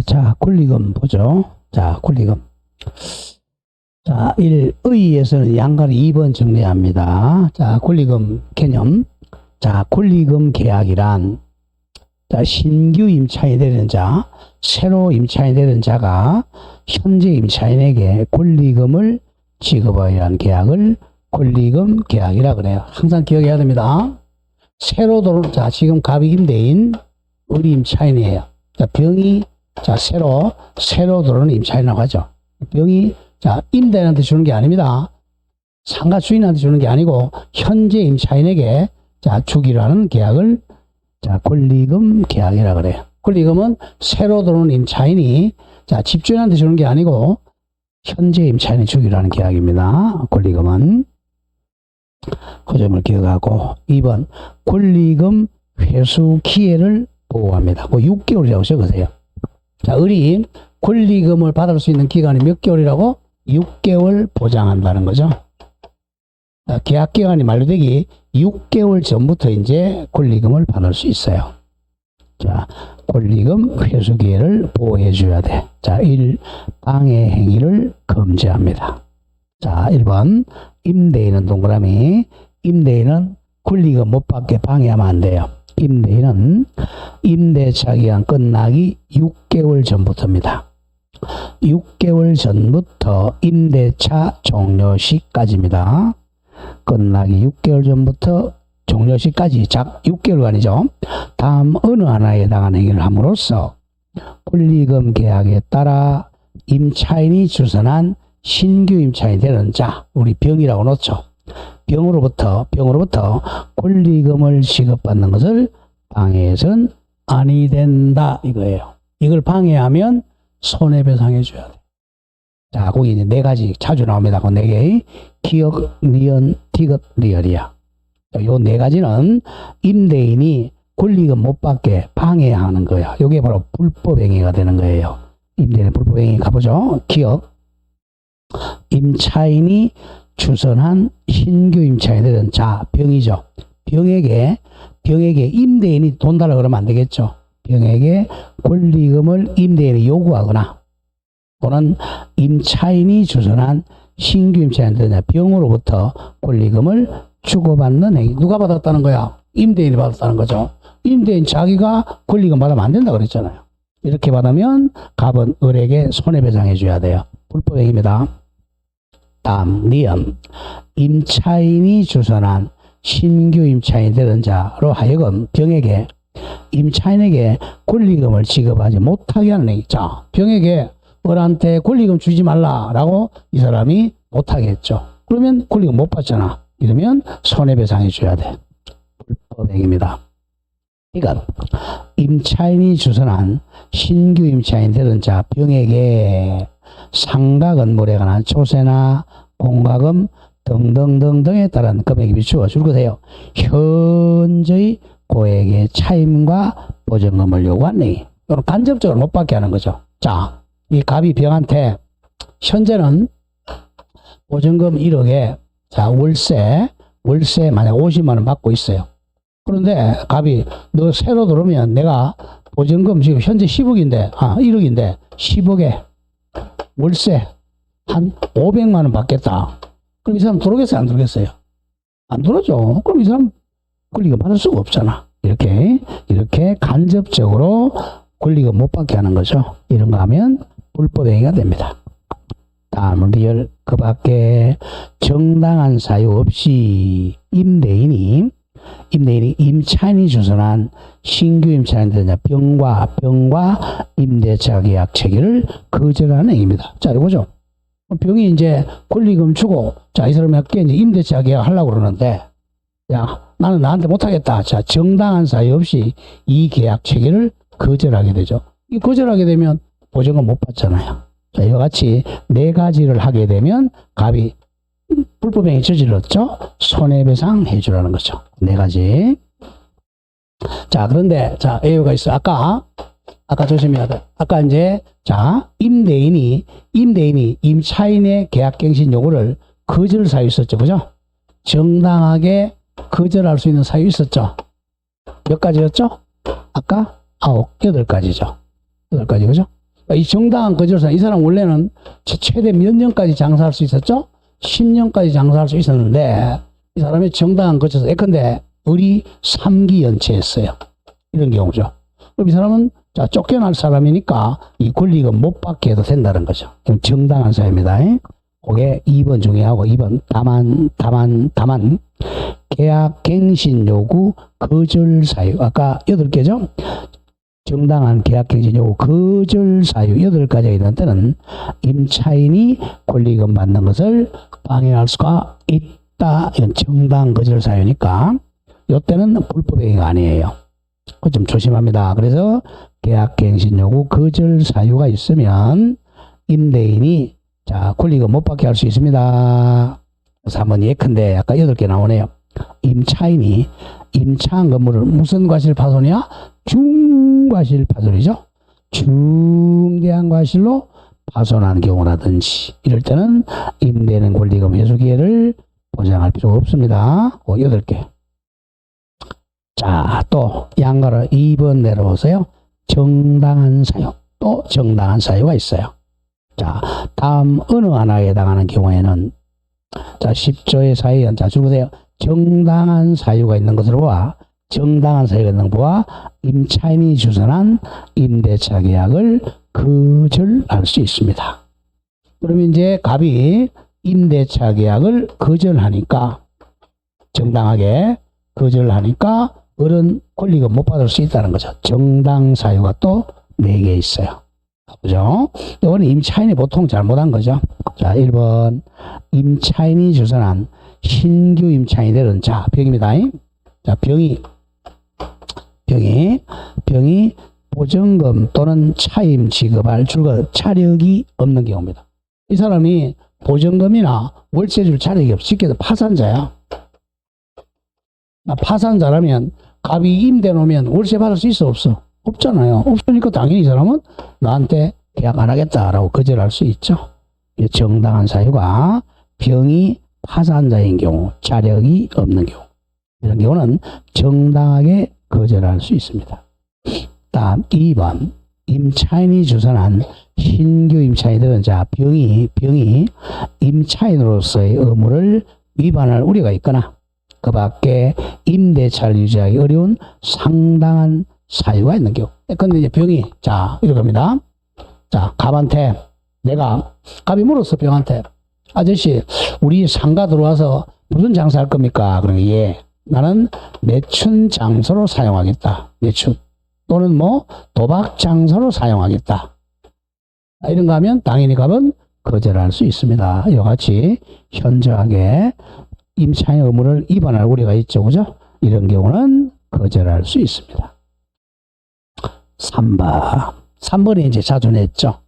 자, 권리금 보죠. 자, 권리금. 자, 1. 의의에서는 양가리 2번 정리합니다. 자, 권리금 개념. 자, 권리금 계약이란, 자, 신규 임차인이 되는 자, 새로 임차인이 되는 자가 현재 임차인에게 권리금을 지급하여야 하는 계약을 권리금 계약이라 그래요. 항상 기억해야 됩니다. 새로 들어온, 자, 지금 갑이 임대인, 우리 임차인이에요. 자, 병이, 자, 새로 들어오는 임차인이라고 하죠. 병이, 자, 임대인한테 주는 게 아닙니다. 상가 주인한테 주는 게 아니고, 현재 임차인에게, 자, 주기로 하는 계약을, 자, 권리금 계약이라 그래요. 권리금은 새로 들어오는 임차인이, 자, 집주인한테 주는 게 아니고, 현재 임차인이 주기로 하는 계약입니다. 권리금은. 그 점을 기억하고, 2번, 권리금 회수 기회를 보호합니다. 그 6개월이라고 적으세요. 자, 을이 권리금을 받을 수 있는 기간이 몇 개월이라고? 6개월 보장한다는 거죠. 자, 계약 기간이 만료되기 6개월 전부터 이제 권리금을 받을 수 있어요. 자, 권리금 회수 기회를 보호해 줘야 돼. 자, 1. 방해 행위를 금지합니다. 자, 1번. 임대인은 동그라미. 임대인은 권리금 못 받게 방해하면 안 돼요. 임대인은 임대차 기간 끝나기 6개월 전부터입니다. 6개월 전부터 임대차 종료 시까지입니다. 끝나기 6개월 전부터 종료 시까지, 작 6개월간이죠. 다음 어느 하나에 해당하는 행위를 함으로써 권리금 계약에 따라 임차인이 주선한 신규 임차인이 되는 자, 우리 병이라고 놓죠. 병으로부터 권리금을 지급받는 것을 방해해서는 아니 된다 이거예요. 이걸 방해하면 손해배상해 줘야 돼. 자, 거기 이제 4가지 자주 나옵니다. 그 4개. 기억, 니은, 티귿, 리얼이야. 요 4가지는 임대인이 권리금 못 받게 방해하는 거야. 요게 바로 불법행위가 되는 거예요. 임대인의 불법행위 가보죠. 기억. 임차인이 주선한 신규 임차인이 되는 자, 병이죠. 병에게 임대인이 돈 달라고 그러면 안 되겠죠. 병에게 권리금을 임대인이 요구하거나 또는 임차인이 주선한 신규 임차인이 되는 병으로부터 권리금을 주고받는 행위. 누가 받았다는 거야? 임대인이 받았다는 거죠. 임대인 자기가 권리금 받으면 안 된다 그랬잖아요. 이렇게 받으면 갑은 을에게 손해배상해 줘야 돼요. 불법행위입니다. 다음, 니은. 임차인이 주선한 신규 임차인이 되는 자로 하여금 병에게, 임차인에게 권리금을 지급하지 못하게 하는 행위. 자, 병에게 을한테 권리금 주지 말라라고 이 사람이 못하게 했죠. 그러면 권리금 못 받잖아. 이러면 손해배상해 줘야 돼. 불법행위입니다. 이건 임차인이 주선한 신규 임차인이 되는 자 병에게 상가 건물에 관한 조세나 공과금 등등등등에 따른 금액이 비추어 줄 것이에요. 현저히 고액의 차임과 보증금을 요구한 행위. 또는 간접적으로 못 받게 하는 거죠. 자, 이 갑이 병한테 현재는 보증금 1억에 자, 월세 만약 50만 원 받고 있어요. 그런데 갑이 너 새로 들어오면 내가 보증금 지금 현재 10억인데 1억인데 10억에 월세 한 500만 원 받겠다. 그럼 이 사람 들어오겠어요? 안 들어오겠어요? 안 들어오죠. 그럼 이 사람 권리금 받을 수가 없잖아. 이렇게 간접적으로 권리금 못 받게 하는 거죠. 이런 거 하면 불법행위가 됩니다. 다음 리얼. 그 밖에 정당한 사유 없이 임대인이 임차인이 주선한 신규 임차인이 되냐 병과 임대차 계약 체결을 거절하는 행위입니다. 자, 이거죠. 병이 이제 권리금 주고, 자, 이 사람에게 이제 임대차 계약 하려고 그러는데, 야, 나는 나한테 못하겠다. 자, 정당한 사유 없이 이 계약 체결을 거절하게 되죠. 이 거절하게 되면 보증금 못 받잖아요. 자, 이와 같이 4가지를 하게 되면 갑이 불법행위 저질렀죠? 손해배상 해주라는 거죠. 4가지. 자, 그런데, 자, A가 있어. 아까 조심해야 돼. 아까 이제, 자, 임대인이 임차인의 계약갱신 요구를 거절 사유 있었죠. 그죠? 정당하게 거절할 수 있는 사유 있었죠. 몇 가지였죠? 아까 8가지죠. 8가지, 그죠? 이 정당한 거절사, 이 사람 원래는 최대 몇 년까지 장사할 수 있었죠? 10년까지 장사할 수 있었는데, 이 사람이 정당한 거절사, 예컨대, 을이 3기 연체했어요. 이런 경우죠. 그럼 이 사람은, 자, 쫓겨날 사람이니까 이 권리금 못 받게 해도 된다는 거죠. 그럼 정당한 사유입니다. 그게 2번 중요하고, 2번, 다만, 계약 갱신 요구 거절 사유. 아까 8개죠? 정당한 계약갱신 요구 거절 사유 8가지가 있는 때는 임차인이 권리금 받는 것을 방해할 수가 있다. 이건 정당 거절 사유니까 이때는 불법 행위가 아니에요. 그 좀 조심합니다. 그래서 계약갱신 요구 거절 사유가 있으면 임대인이 자 권리금 못 받게 할 수 있습니다. 그래서 한번 예컨대 아까 8개 나오네요. 임차인이 임차한 건물을 무슨 과실 파손이야? 중과실 파손이죠. 중대한 과실로 파손한 경우라든지 이럴 때는 임대인은 권리금 회수 기회를 보장할 필요가 없습니다. 8개. 자, 또 양가로 2번 내려오세요. 정당한 사유. 또 정당한 사유가 있어요. 자, 다음 어느 하나에 해당하는 경우에는 자 10조의 사유는 자 줄보세요. 정당한 사유가 있는 것으로 보아 정당한 사유가 있는 보아 임차인이 주선한 임대차 계약을 거절할 수 있습니다. 그러면 이제 갑이 임대차 계약을 거절하니까 정당하게 거절하니까 을은 권리금 못 받을 수 있다는 거죠. 정당 사유가 또 4개 있어요. 그죠? 이거는 임차인이 보통 잘못한 거죠. 자, 1번 임차인이 주선한 신규 임차인이 되는 자 병입니다. 자 병이 보증금 또는 차임 지급할 줄곧 차력이 없는 경우입니다. 이 사람이 보증금이나 월세 줄 차력이 없어. 쉽게 해서 파산자야. 파산자라면 갑이 임대 놓으면 월세 받을 수 있어 없어? 없잖아요. 없으니까 당연히 이 사람은 나한테 계약 안 하겠다라고 거절할 수 있죠. 정당한 사유가 병이 파산자인 경우, 자력이 없는 경우 이런 경우는 정당하게 거절할 수 있습니다. 다음 2번 임차인이 주선한 신규 임차인들은 자 병이 임차인으로서의 의무를 위반할 우려가 있거나 그 밖에 임대차를 유지하기 어려운 상당한 사유가 있는 경우. 근데 이제 병이 자 이렇게 합니다. 자 갑한테 갑이 물었어. 병한테 아저씨 우리 상가 들어와서 무슨 장사할 겁니까? 그러면 예 나는 매춘 장소로 사용하겠다. 매춘 또는 뭐 도박 장소로 사용하겠다. 이런 거 하면 당연히 갑은 거절할 수 있습니다. 이와 같이 현저하게 임차인 의무를 위반할 우려가 있죠. 그죠? 이런 경우는 거절할 수 있습니다. 3번이 이제 자주 냈죠.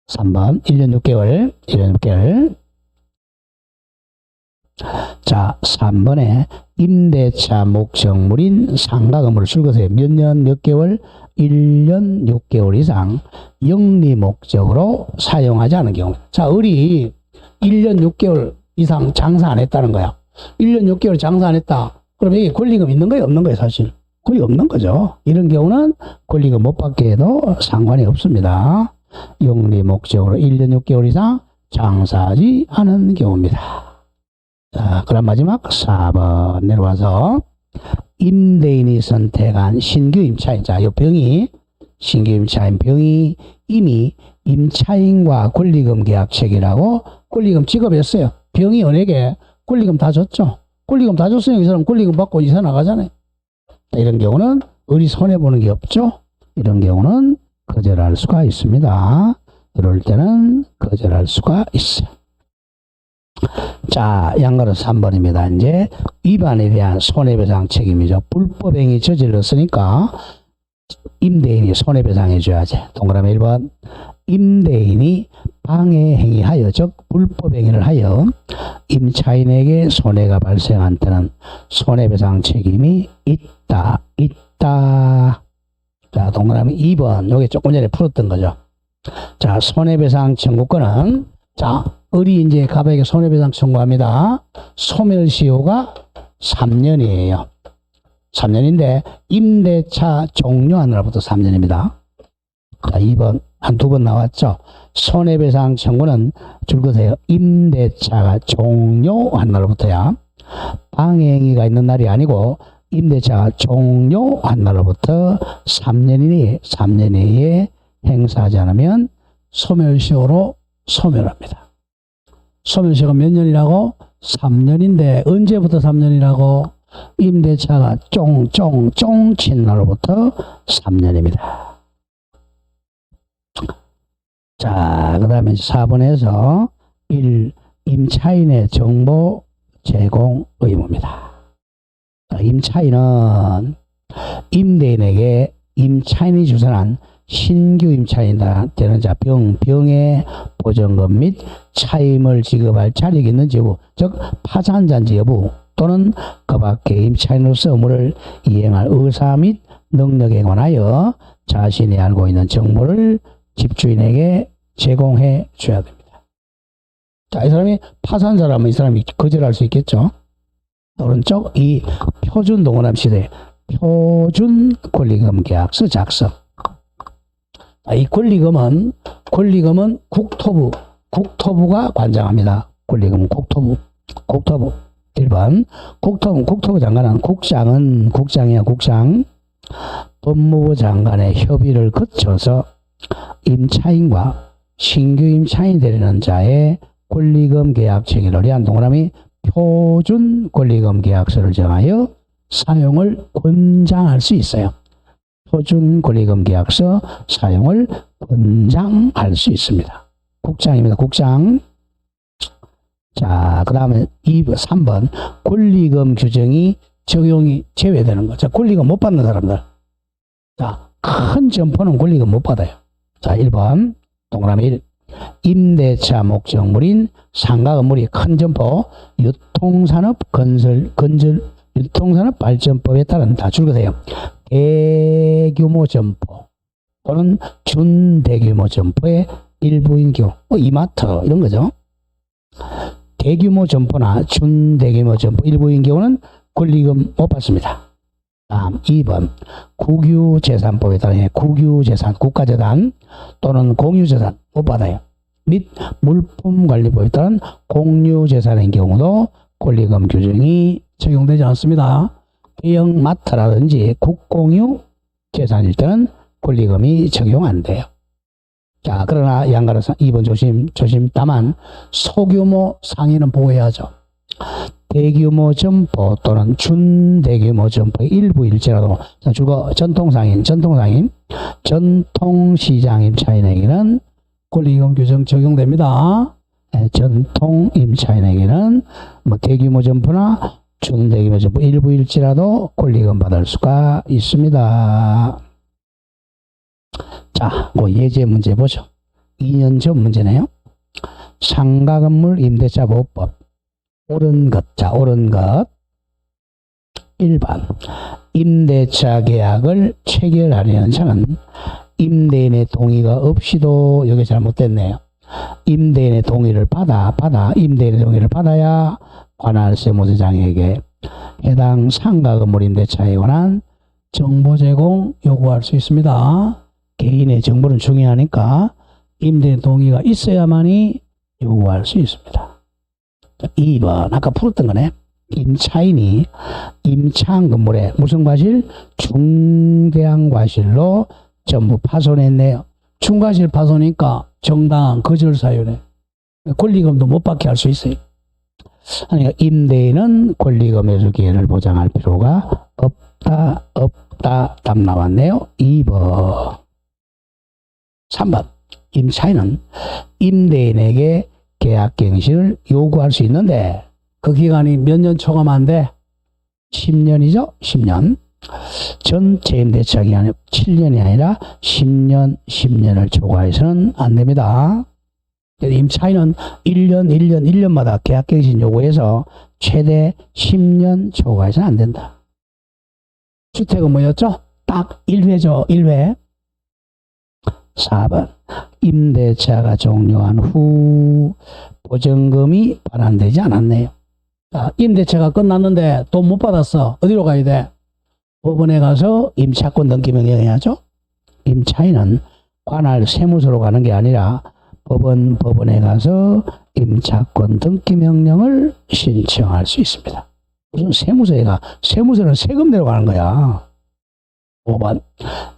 3번 1년 6개월 자 3번에 임대차 목적물인 상가 건물을 출거세 몇 년 몇 개월 1년 6개월 이상 영리 목적으로 사용하지 않은 경우. 자 을이 1년 6개월 이상 장사 안 했다는 거야. 1년 6개월 장사 안 했다. 그럼 이게 권리금 있는 거예요? 없는 거예요? 사실 거의 없는 거죠. 이런 경우는 권리금 못 받게 해도 상관이 없습니다. 영리 목적으로 1년 6개월 이상 장사하지 않은 경우입니다. 자, 그럼 마지막 4번 내려와서 임대인이 선택한 신규 임차인. 자, 이 병이 신규 임차인 병이 이미 임차인과 권리금 계약 체결하고 권리금 지급했어요. 병이 은행에 권리금 다 줬죠. 권리금 다 줬으니 이 사람 권리금 받고 이사 나가잖아요. 이런 경우는 을이 손해보는 게 없죠. 이런 경우는 거절할 수가 있습니다. 이럴 때는 거절할 수가 있어요. 자, 양가로 3번입니다. 이제 위반에 대한 손해배상 책임이죠. 불법행위 저질렀으니까 임대인이 손해배상해 줘야지. 동그라미 1번 임대인이 방해행위하여 즉 불법행위를 하여 임차인에게 손해가 발생한 때는 손해배상 책임이 있다. 자, 동그라미 2번 요게 조금 전에 풀었던 거죠. 자, 손해배상 청구권은 자 을이 이제 갑에게 손해배상 청구합니다. 소멸시효가 3년이에요. 3년인데 임대차 종료한 날부터 3년입니다. 자, 2번 한두 번 나왔죠. 손해배상 청구는 줄거세요. 임대차가 종료한 날로부터야. 방해행위가 있는 날이 아니고 임대차가 종료한 날로부터 3년 이내에 행사하지 않으면 소멸시효로 소멸합니다. 소멸시효가 몇 년이라고? 3년인데 언제부터 3년이라고? 임대차가 쫑쫑쫑 친 날로부터 3년입니다. 자, 그 다음에 4번에서 1. 임차인의 정보 제공 의무입니다. 임차인은 임대인에게 임차인이 주선한 신규 임차인이다 되는 자 병의 보증금 및 차임을 지급할 자격이 있는지 여부, 즉 파산자인지 여부 또는 그 밖에 임차인으로서 의무를 이행할 의사 및 능력에 관하여 자신이 알고 있는 정보를 집주인에게 제공해 줘야 됩니다. 자, 이 사람이 파산자라면 이 사람이 거절할 수 있겠죠. 오른쪽 이 표준 동그라미 시대 표준 권리금 계약서 작성. 이 권리금은 국토부가 관장합니다. 권리금은 국토부. 1번 국토부 장관은 국장. 법무부 장관의 협의를 거쳐서 임차인과 신규 임차인이 되려는 자의 권리금 계약 체결을 위한 동그라미 표준 권리금 계약서를 정하여 사용을 권장할 수 있어요. 표준 권리금 계약서 사용을 권장할 수 있습니다. 국장입니다. 국장. 자, 그 다음에 3번 권리금 규정이 적용이 제외되는 거. 자, 권리금 못 받는 사람들. 자, 큰 점포는 권리금 못 받아요. 자, 1번 동그라미 1. 임대차 목적물인 상가 건물이 큰 점포, 유통산업 유통산업 발전법에 따른 다 줄거세요. 대규모 점포 또는 준대규모 점포의 일부인 경우, 이마트 이런 거죠. 대규모 점포나 준대규모 점포 일부인 경우는 권리금 못 받습니다. 다음 2번 국유재산법에 따른 국유재산, 국가재산 또는 공유재산 못 받아요. 및 물품관리법에 따른 공유재산인 경우도 권리금 규정이 적용되지 않습니다. 대형마트라든지 국공유 재산일 때는 권리금이 적용 안 돼요. 자, 그러나 양가로서 2번 조심. 다만 소규모 상인은 보호해야죠. 대규모 점포 또는 준대규모 점포의 일부일지라도 주거 전통시장 임차인에게는 권리금 규정 적용됩니다. 전통 임차인에게는 대규모 점포나 준대규모 점포 일부일지라도 권리금 받을 수가 있습니다. 자, 예제 문제 보죠. 2년 전 문제네요. 상가 건물 임대차 보호법. 옳은 것. 1번. 임대차 계약을 체결하려는 자는 임대인의 동의가 없이도, 여기 잘못됐네요. 임대인의 동의를 임대인의 동의를 받아야 관할 세무서장에게 해당 상가 건물 임대차에 관한 정보 제공 요구할 수 있습니다. 개인의 정보는 중요하니까 임대인 동의가 있어야만이 요구할 수 있습니다. 2번 아까 풀었던 거네. 임차인이 임차한 건물에 무슨 과실? 중대한 과실로 전부 파손했네요. 중과실 파손이니까 정당한 거절 사유네. 권리금도 못 받게 할 수 있어요. 그러니까 임대인은 권리금 회수 기회를 보장할 필요가 없다. 답 나왔네요. 2번. 3번. 임차인은 임대인에게 계약 갱신을 요구할 수 있는데 그 기간이 몇 년 초과만 돼? 10년이죠? 10년. 전체 임대차 기간이 7년이 아니라 10년을 초과해서는 안 됩니다. 임차인은 1년마다 계약갱신 요구해서 최대 10년 초과해서는 안 된다. 주택은 뭐였죠? 딱 1회죠. 1회. 4번. 임대차가 종료한 후 보증금이 반환되지 않았네요. 자, 임대차가 끝났는데 돈 못 받았어. 어디로 가야 돼? 법원에 가서 임차권 등기 명령해야죠. 임차인은 관할 세무서로 가는 게 아니라 법원에 가서 임차권 등기 명령을 신청할 수 있습니다. 무슨 세무서에 가? 세무서는 세금 내려가는 거야. 5번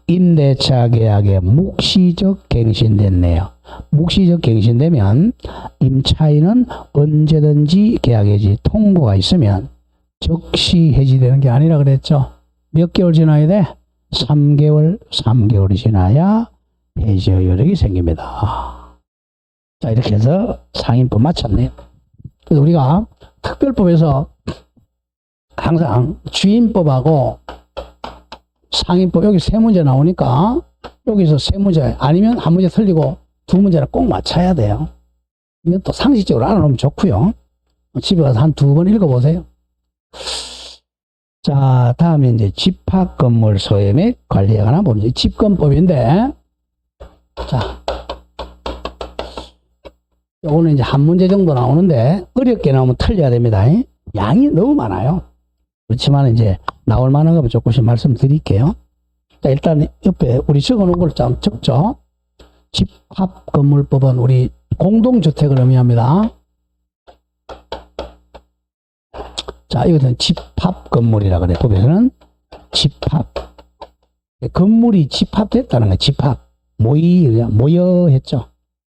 임대차 계약에 묵시적 갱신됐네요. 묵시적 갱신되면 임차인은 언제든지 계약 해지 통보가 있으면 즉시 해지되는 게 아니라 그랬죠. 몇 개월 지나야 돼? 3개월이 지나야 해지의 여력이 생깁니다. 자, 이렇게 해서 상인법 마쳤네요. 그래서 우리가 특별법에서 항상 주인법하고 상인법 여기 세 문제 나오니까 여기서 세 문제 아니면 한 문제 틀리고 두 문제를 꼭 맞춰야 돼요. 이건 또 상식적으로 알아놓으면 좋고요. 집에 가서 한 두 번 읽어보세요. 자, 다음에 이제 집합건물 소유 및 관리에 관한 법률. 집건법인데, 자, 요거는 이제 한 문제 정도 나오는데, 어렵게 나오면 틀려야 됩니다. 양이 너무 많아요. 그렇지만 이제 나올 만한 거 조금씩 말씀드릴게요. 자, 일단 옆에 우리 적어 놓은 걸 좀 적죠. 집합건물법은 우리 공동주택을 의미합니다. 자, 이것은 집합건물이라 그래. 법에서는 집합. 건물이 집합됐다는 거예요. 집합. 모여 했죠.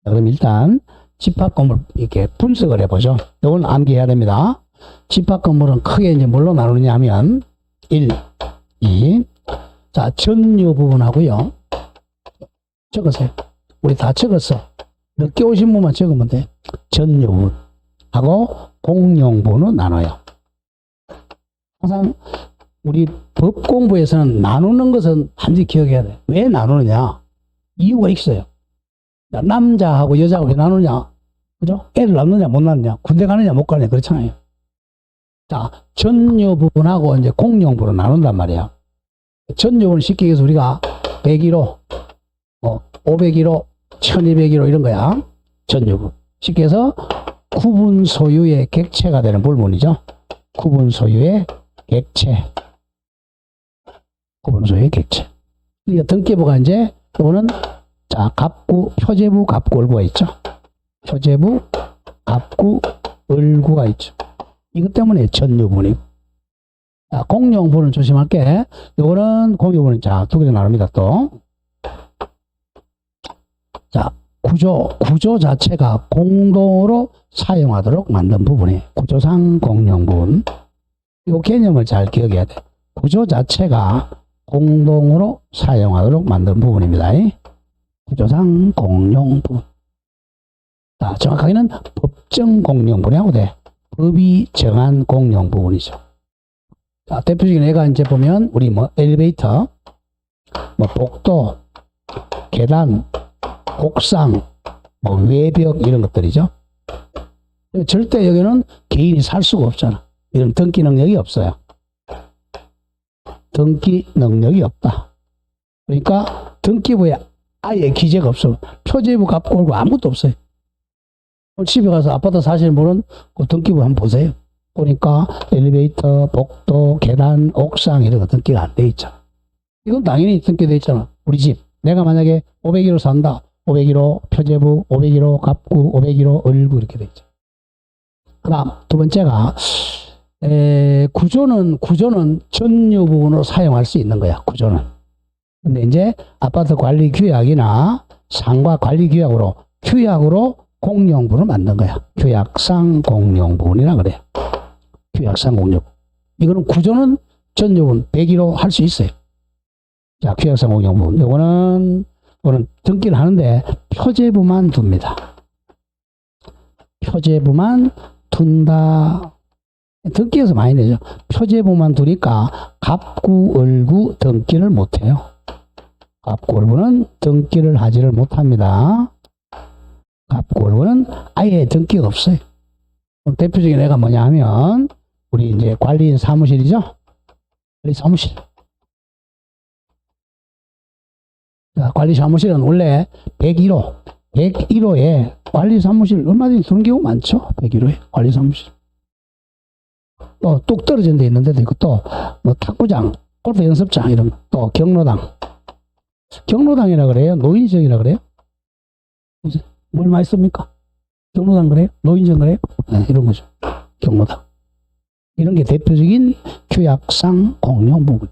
자, 그럼 일단 집합건물 이렇게 분석을 해보죠. 이건 암기해야 됩니다. 집합건물은 크게 이제 뭘로 나누느냐 하면 1, 2. 자, 전유 부분하고요. 적으세요. 우리 다 적었어. 몇 개 오신 분만 적으면 돼. 전유 부분하고 공용 부분은 나눠요. 항상 우리 법 공부에서는 나누는 것은 반드시 기억해야 돼. 왜 나누느냐? 이유가 있어요. 남자하고 여자하고 왜 나누냐? 그죠? 애를 낳느냐 못 낳느냐? 군대 가느냐 못 가느냐 그렇잖아요. 자, 전유 부분하고 이제 공용 부분을 나눈단 말이에요. 전유 부분은 쉽게 얘기해서 우리가 101호, 501호, 1201호 이런 거야. 전유 부분. 쉽게 해서 구분 소유의 객체가 되는 부분이죠. 구분 소유의 객체. 구분 소유의 객체. 그러니까 등기부가 이제 이거는 자, 갑구, 표제부, 갑구, 을구가 있죠. 표제부, 갑구, 을구가 있죠. 이것 때문에 전유분이고. 자, 공용분은 조심할게. 이거는 공용분은 자, 두 개로 나눕니다, 또. 자, 구조 자체가 공동으로 사용하도록 만든 부분이에요. 구조상 공용분. 이 개념을 잘 기억해야 돼. 구조 자체가 공동으로 사용하도록 만든 부분입니다. 구조상 공용분. 자, 정확하게는 법정 공용분이라고 돼. 법이 정한 공용부분이죠. 자, 대표적인 예가 이제 보면, 우리 엘리베이터, 복도, 계단, 옥상, 외벽, 이런 것들이죠. 절대 여기는 개인이 살 수가 없잖아. 이런 등기 능력이 없어요. 등기 능력이 없다. 그러니까 등기부에 아예 기재가 없어. 표제부 값고 올고 아무것도 없어요. 집에 가서 아파트 사시는 분은 그 등기부 한번 보세요. 보니까 엘리베이터, 복도, 계단, 옥상 이런 거 등기가 안 돼 있잖아. 이건 당연히 등기돼 있잖아. 우리 집. 내가 만약에 501호 산다. 501호 표제부, 501호 갑구, 501호 을구 이렇게 돼 있죠. 그 다음 두 번째가 구조는 전유 부분으로 사용할 수 있는 거야. 구조는. 근데 이제 아파트 관리 규약이나 상가 관리 규약으로 공용부를 만든 거야. 규약상 공용부이라 그래요. 규약상 공용부. 이거는 구조는 전유분 101호 할 수 있어요. 자, 규약상 공용부. 이거는 등기를 하는데 표제부만 둡니다. 표제부만 둔다. 등기에서 많이 내죠. 표제부만 두니까 갑구, 을구 등기를 못해요. 갑구, 을구는 등기를 하지를 못합니다. 갑구, 을구는 아예 등기가 없어요. 대표적인 애가 뭐냐 하면 우리 이제 관리인 사무실이죠. 관리 사무실. 자, 관리 사무실은 원래 101호에 관리 사무실 얼마든지 두는 경우 많죠. 101호에 관리 사무실. 또 뚝 떨어진 데 있는데도 있고 또 탁구장, 골프 연습장 이런 또 경로당 경로당이라 그래요? 노인정이라 그래요? 뭘 많이 씁니까? 경로당 그래요? 노인정 그래요? 네, 이런 거죠. 경로당. 이런 게 대표적인 규약상 공용 부분.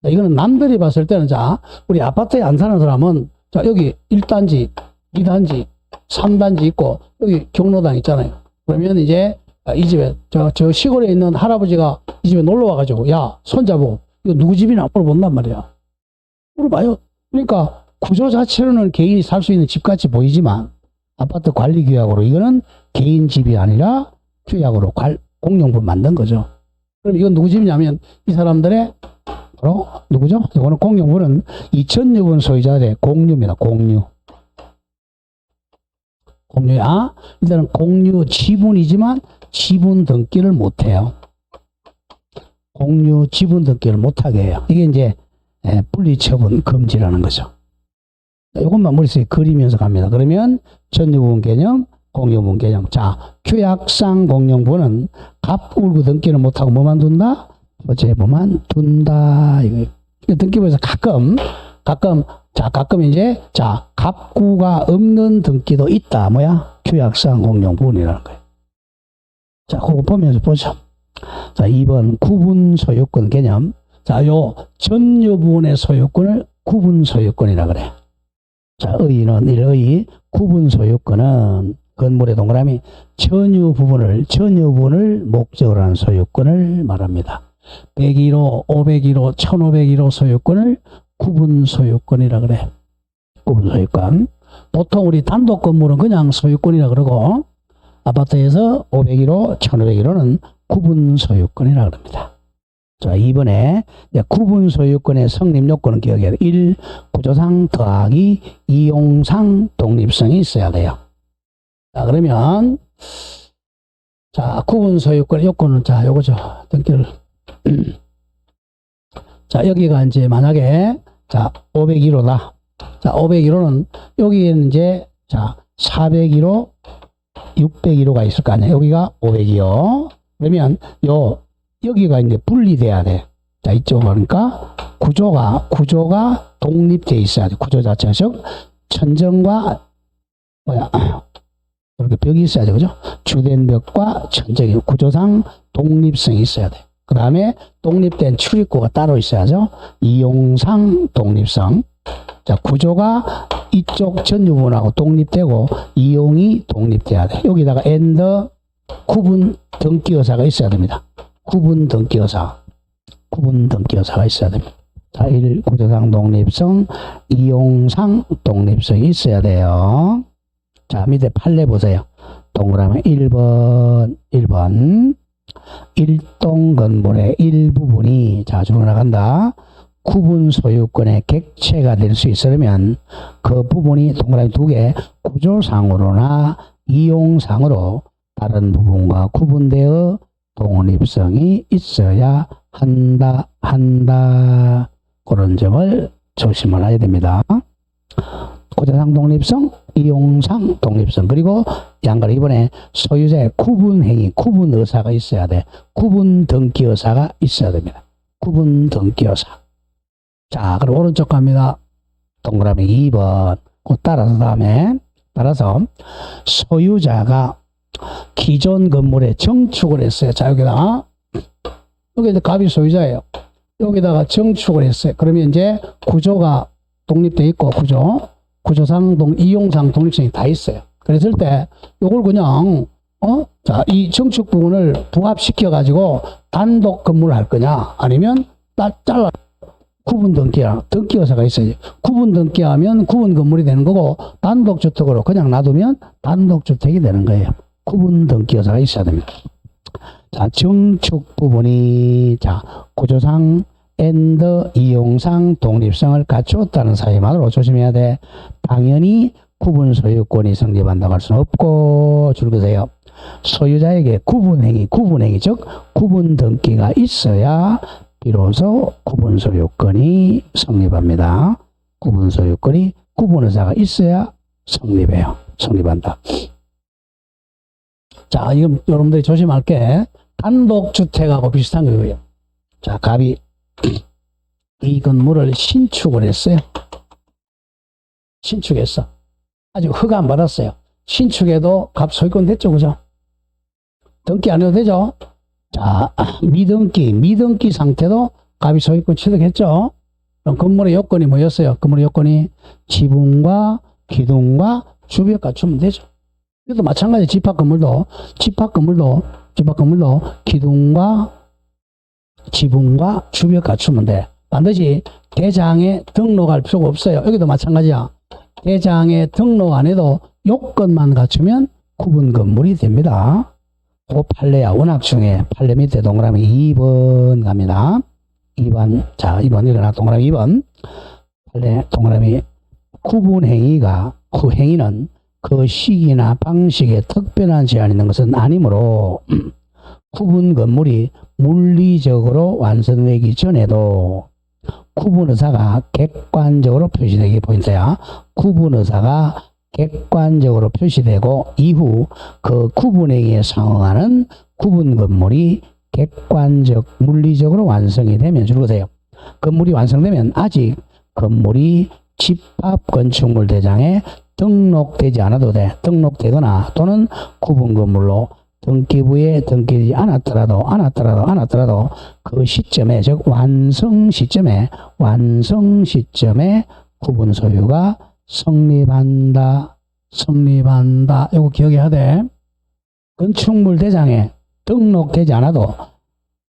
이거는 남들이 봤을 때는, 자, 우리 아파트에 안 사는 사람은, 자, 여기 1단지, 2단지, 3단지 있고, 여기 경로당 있잖아요. 그러면 이제, 이 집에, 저 시골에 있는 할아버지가 이 집에 놀러 와가지고, 야, 손자보고, 이거 누구 집이나 물어본단 말이야. 물어봐요. 그러니까, 구조 자체로는 개인이 살 수 있는 집같이 보이지만, 아파트 관리 규약으로, 이거는 개인 집이 아니라 규약으로 공용부 만든 거죠. 그럼 이건 누구 집이냐면, 이 사람들의 바로 누구죠? 이거는 공용부는 2000여 번 소유자의 공유입니다. 공유야. 일단은 공유 지분이지만 지분 등기를 못해요. 공유 지분 등기를 못하게 해요. 이게 이제 분리처분 금지라는 거죠. 이것만 머릿속에 그리면서 갑니다. 그러면 전유부분 개념, 공유부분 개념. 자, 규약상 공용부는 갑울구 등기를 못하고 뭐만 둔다? 소재부만 둔다. 이거 등기부에서 가끔 이제, 자, 갑구가 없는 등기도 있다. 뭐야? 규약상 공용부분이라는 거예요. 자, 그거 보면서 보죠. 자, 2번 구분 소유권 개념. 자, 요 전유부분의 소유권을 구분 소유권이라 그래. 자, 의의 구분 소유권은 건물의 동그라미 전유 부분을 목적으로 하는 소유권을 말합니다. 101호, 501호, 1501호 소유권을 구분 소유권이라 그래. 구분 소유권. 보통 우리 단독 건물은 그냥 소유권이라 그러고, 아파트에서 501호, 1501호는 구분 소유권이라 그럽니다. 자, 이번에 구분 소유권의 성립 요건은 기억해야 돼요. 1. 구조상 더하기 이용상 독립성이 있어야 돼요. 자, 그러면, 자, 구분 소유권 요건은, 자, 요거죠. 등기를. 자, 여기가 이제 만약에, 자, 501호다. 자, 501호는, 여기에는 이제, 자, 401호, 601호가 있을 거 아니에요. 여기가 502호. 그러면, 여기가 이제 분리돼야 돼. 자, 이쪽 보니까, 구조가 독립되어 있어야 돼. 구조 자체가. 즉, 천정과, 이렇게 벽이 있어야 돼. 그죠? 주된 벽과 천정이 구조상 독립성이 있어야 돼. 그 다음에 독립된 출입구가 따로 있어야죠. 이용상 독립성. 자, 구조가 이쪽 전유부분하고 독립되고 이용이 독립돼야 돼. 여기다가 구분 등기여사가 있어야 됩니다. 구분 등기여사가 있어야 됩니다. 자, 1. 구조상 독립성, 이용상 독립성이 있어야 돼요. 자, 밑에 판례 보세요. 동그라미 1번. 일동 건물의 일부분이, 자, 주로 나간다. 구분 소유권의 객체가 될 수 있으려면 그 부분이 동그라미 2개 구조상으로나 이용상으로 다른 부분과 구분되어 독립성이 있어야 한다. 그런 점을 조심을 해야 됩니다. 구조상 독립성, 이용상 독립성, 그리고 양가로 이번에 소유자의 구분행위, 구분의사가 있어야 돼. 구분 등기의사가 있어야 됩니다. 구분 등기의사. 자, 그럼 오른쪽 갑니다. 동그라미 2번. 따라서 소유자가 기존 건물에 정축을 했어요. 자, 여기다가 이제 갑이 소유자예요. 여기다가 정축을 했어요. 그러면 이제 구조가 독립되어 있고, 구조상 이용상 독립성이 다 있어요. 그랬을 때 요걸 그냥 자, 이 정축 부분을 부합시켜 가지고 단독 건물을 할 거냐, 아니면 잘라 구분 등기여사가 있어야지. 구분 등기하면 구분 건물이 되는 거고, 단독 주택으로 그냥 놔두면 단독 주택이 되는 거예요. 구분 등기여사가 있어야 됩니다. 자, 정축 부분이, 자, 구조상 이용상 독립성을 갖추었다는 사실만으로 조심해야 돼. 당연히 구분 소유권이 성립한다고 할 수는 없고, 줄거세요. 소유자에게 구분행위, 즉 구분 등기가 있어야 비로소 구분 소유권이 성립합니다. 구분 소유권이 구분의사가 있어야 성립한다. 자, 이건 여러분들이 조심할 게 단독주택하고 비슷한 거예요. 자, 갑이 이 건물을 신축을 했어요. 신축했어. 아직 허가 안 받았어요. 신축해도 값 소유권 됐죠, 그죠? 등기 안 해도 되죠? 자, 미등기 상태도 값이 소유권 취득했죠? 그럼 건물의 요건이 뭐였어요? 건물의 요건이 지붕과 기둥과 주벽 갖추면 되죠. 이것도 마찬가지 집합 건물도 기둥과 지붕과 주벽 갖추면 돼. 반드시 대장에 등록할 필요가 없어요. 여기도 마찬가지야. 대장에 등록 안 해도 요건만 갖추면 구분 건물이 됩니다. 그 판례야. 원학 중에 판례 밑에 동그라미 2번 갑니다. 2번. 자, 2번 일어나 동그라미 2번. 판례 동그라미 구분 행위가 그 행위는 그 시기나 방식에 특별한 제한이 있는 것은 아니므로 구분 건물이 물리적으로 완성되기 전에도 구분 의사가 객관적으로 표시되기 포인트야. 구분 의사가 객관적으로 표시되고 이후 그 구분 행위에 상응하는 구분 건물이 객관적 물리적으로 완성이 되면 줄거세요. 건물이 완성되면 아직 건물이 집합 건축물 대장에 등록되지 않아도 돼. 등록되거나 또는 구분 건물로 등기부에 등기되지 않았더라도 그 시점에, 즉 완성 시점에 구분 소유가 성립한다. 이거 기억해야 돼. 건축물 대장에 등록되지 않아도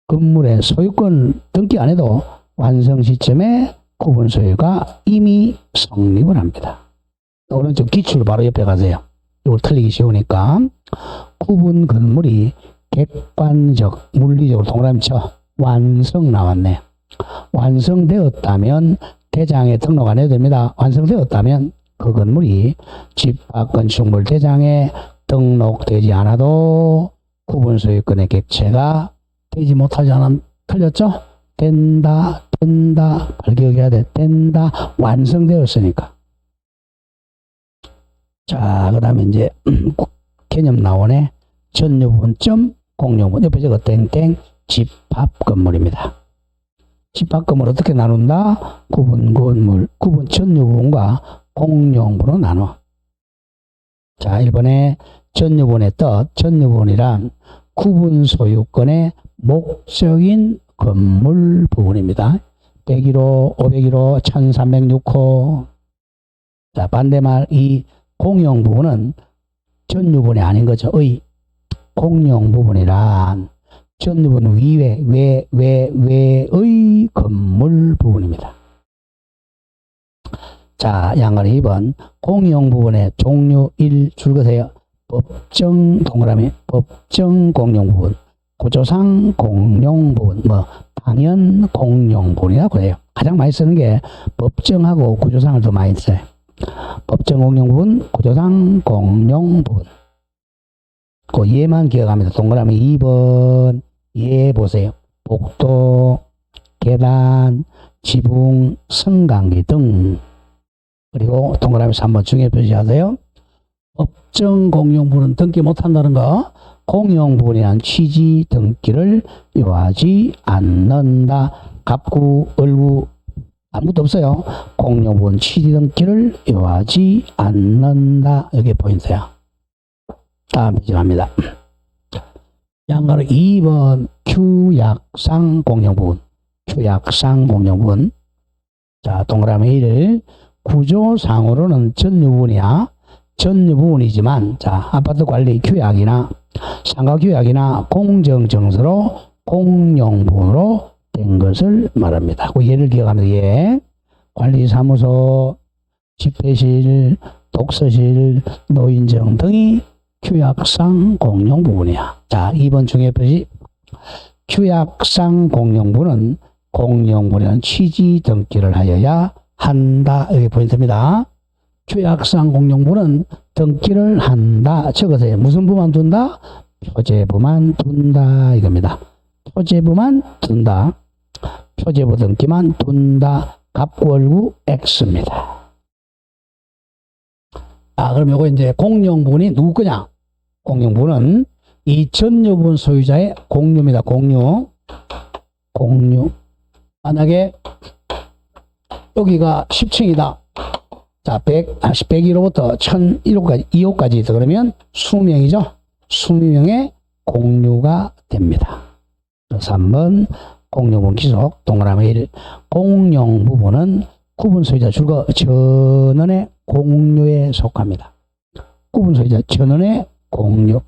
건물의 소유권 등기 안 해도 완성 시점에 구분 소유가 이미 성립을 합니다. 오른쪽 기출 바로 옆에 가세요. 이걸 틀리기 쉬우니까. 구분 건물이 객관적, 물리적으로 동그라미 쳐. 완성 나왔네. 완성되었다면 대장에 등록 안 해도 됩니다. 완성되었다면 그 건물이 집합 건축물 대장에 등록되지 않아도 구분 소유권의 객체가 되지 못하지 않으면 틀렸죠? 된다. 발기억해야 돼. 된다. 완성되었으니까. 자, 그 다음에 이제 개념 나오네. 전유분 공유분 옆에 저거 땡땡 집합 건물입니다. 집합 건물 어떻게 나눈다? 구분 건물, 구분 전유분과 공용분으로 나눠. 자, 1번에 전유분의 뜻, 전유분이란 구분 소유권의 목적인 건물 부분입니다. 101호, 501호, 1306호. 자, 반대말 이 공용 부분은 전유분이 아닌 거죠. 공용 부분이란 전유분 외의 건물 부분입니다. 자, 양거리 2번 공용 부분의 종류 1 줄거세요. 법정 동그라미 법정 공용 부분, 구조상 공용 부분, 당연 공용 부분이라고 그래요. 가장 많이 쓰는 게 법정하고 구조상을 더 많이 써요. 법정 공용 부분, 구조상 공용 부분. 그 예만 기억합니다. 동그라미 2번 예 보세요. 복도, 계단, 지붕, 승강기 등. 그리고 동그라미 3번 중에 표시하세요. 법정 공용 부분은 등기 못한다는 거. 공용 부분이란 취지 등기를 요하지 않는다. 갑구, 을구 아무것도 없어요. 공용 부분 취지 등기를 요하지 않는다. 여기 포인트야. 다음 페이지 갑니다. 양가로 2번 규약상 공용 부분. 규약상 공용 부분. 자, 동그라미 1. 구조상으로는 전유부분이야. 전유부분이지만, 자, 아파트 관리 규약이나 상가 규약이나 공정증서로 공용부분으로 된 것을 말합니다. 그 예를 기억하면 예. 관리사무소, 집회실, 독서실, 노인정 등이 규약상 공용부분이야. 자, 2번 중에 표시. 규약상 공용부는 공용부는 취지 등기를 하여야 한다. 여기 포인트입니다. 규약상 공용부는 등기를 한다. 적으세요. 무슨 부만 둔다? 표제부만 둔다. 이겁니다. 표제부만 둔다. 표제부 등기만 둔다. 갑구월구 X입니다. 그럼 요거 이제 공용부분이 누구 거냐? 공용부분은 이 전유분 소유자의 공유입니다. 공유. 만약에 여기가 10층이다. 자, 101호부터 1001호까지 있다 그러면 20명이죠. 20명의 공유가 됩니다. 3번 공용 기속 동그라미 1. 공용 부분은 구분 소유자 줄거 전원의 공유에 속합니다. 구분 소유자 전원의 공유.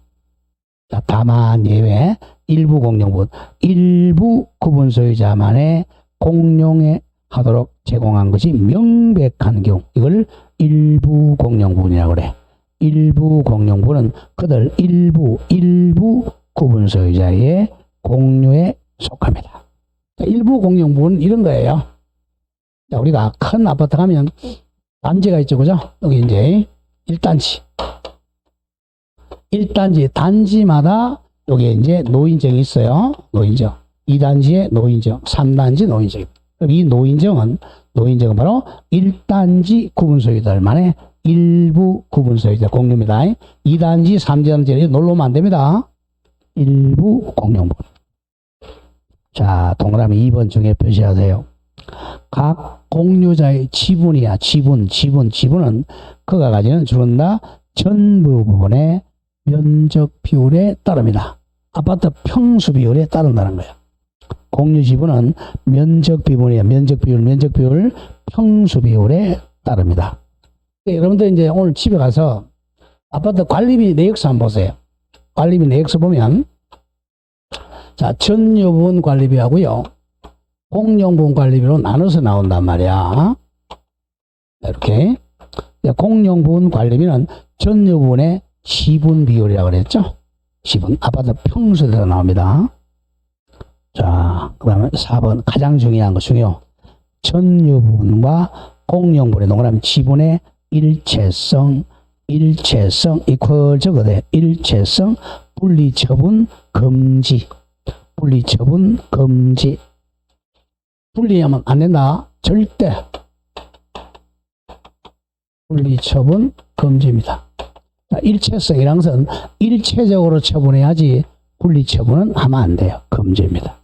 자, 다만 예외 일부 공용 부분, 일부 구분 소유자만의 공용에 하도록 제공한 것이 명백한 경우 이걸 일부 공용 부분이라고 그래. 일부 공용 부분은 그들 일부 구분 소유자의 공유에 속합니다. 자, 일부 공용 부분은 이런 거예요. 자, 우리가 큰 아파트 가면 단지가 있죠, 그죠? 여기 이제 1단지. 1단지, 단지마다 여기에 이제 노인정이 있어요. 노인정. 2단지에 노인정, 3단지 노인정. 이 노인정은 바로 1단지 구분 소유자들만의 일부 구분 소유자 공유입니다. 2단지, 3단지 놀러 오면 안 됩니다. 일부 공용 부분. 자, 동그라미 2번 중에 표시하세요. 각 공유자의 지분이야. 지분은 그가 가지는 주는 다 전부 부분의 면적 비율에 따릅니다. 아파트 평수 비율에 따른다는 거예요. 공유 지분은 면적 비율이야. 면적 비율, 평수 비율에 따릅니다. 여러분들 이제 오늘 집에 가서 아파트 관리비 내역서 한번 보세요. 관리비 내역서 보면 자, 전유분 관리비하고요. 공용분 관리비로 나눠서 나온단 말이야. 이렇게. 공용분 관리비는 전유분의 지분 비율이라고 그랬죠. 지분. 아파트 평수대로 나옵니다. 자, 그 다음에 4번 가장 중요한 거 중요. 전유분과 공용분의 동그라미 지분의 일체성 이퀄 적어대. 일체성 분리처분 금지. 분리하면 안 된다. 절대. 분리처분 금지입니다. 자, 일체성이란 것은 일체적으로 처분해야지 분리처분은 하면 안 돼요. 금지입니다.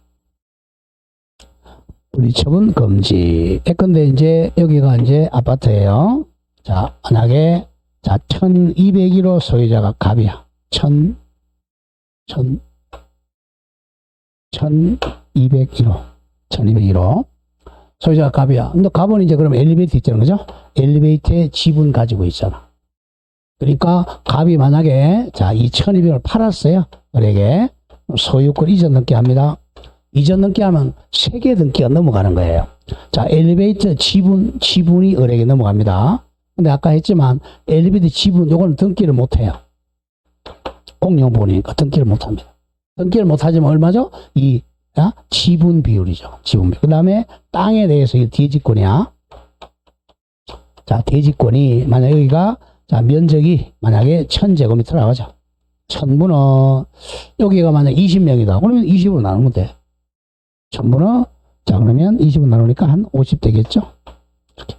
분리처분 금지. 근데 이제 여기가 이제 아파트예요. 자, 만약에 자 1201호 소유자가 갑이야. 1201호 소유자가 갑이야. 근데 갑은 이제 그럼 엘리베이터 있잖아, 그죠? 엘리베이터에 지분 가지고 있잖아. 그러니까 갑이 만약에 자 1200을 팔았어요. 을에게 소유권 이전 등기 합니다. 이전 등기 하면 세계 등기가 넘어가는 거예요. 자, 엘리베이터 지분이 을에게 넘어갑니다. 근데 아까 했지만 엘리베이터 지분 요거는 등기를 못 해요. 공용분이니까 등기를 못 합니다. 등기를 못 하지만 얼마죠? 이 지분 비율이죠. 지분 비율. 그 다음에 땅에 대해서 이 대지권이야. 자, 대지권이 만약 여기가 자, 면적이 만약에 1000제곱미터라고 하죠. 1000분은 여기가 만약 20명이다. 그러면 20으로 나누면 돼. 1000분은 자, 그러면 20으로 나누니까 한 50 되겠죠. 이렇게.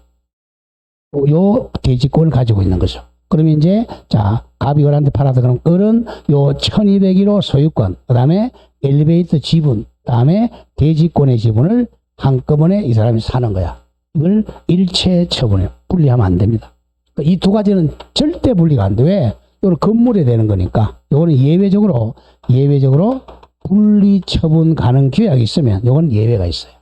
요 대지권을 가지고 있는 거죠. 그러면 이제 자, 갑이 을한테 팔아서 그럼 을은 요 1201호 소유권, 그 다음에 엘리베이터 지분, 그 다음에 대지권의 지분을 한꺼번에 이 사람이 사는 거야. 이걸 일체 처분해. 분리하면 안 됩니다. 이 두 가지는 절대 분리가 안 돼. 왜? 이거는 건물에 되는 거니까. 이거는 예외적으로 분리 처분 가능 규약이 있으면 이건 예외가 있어요.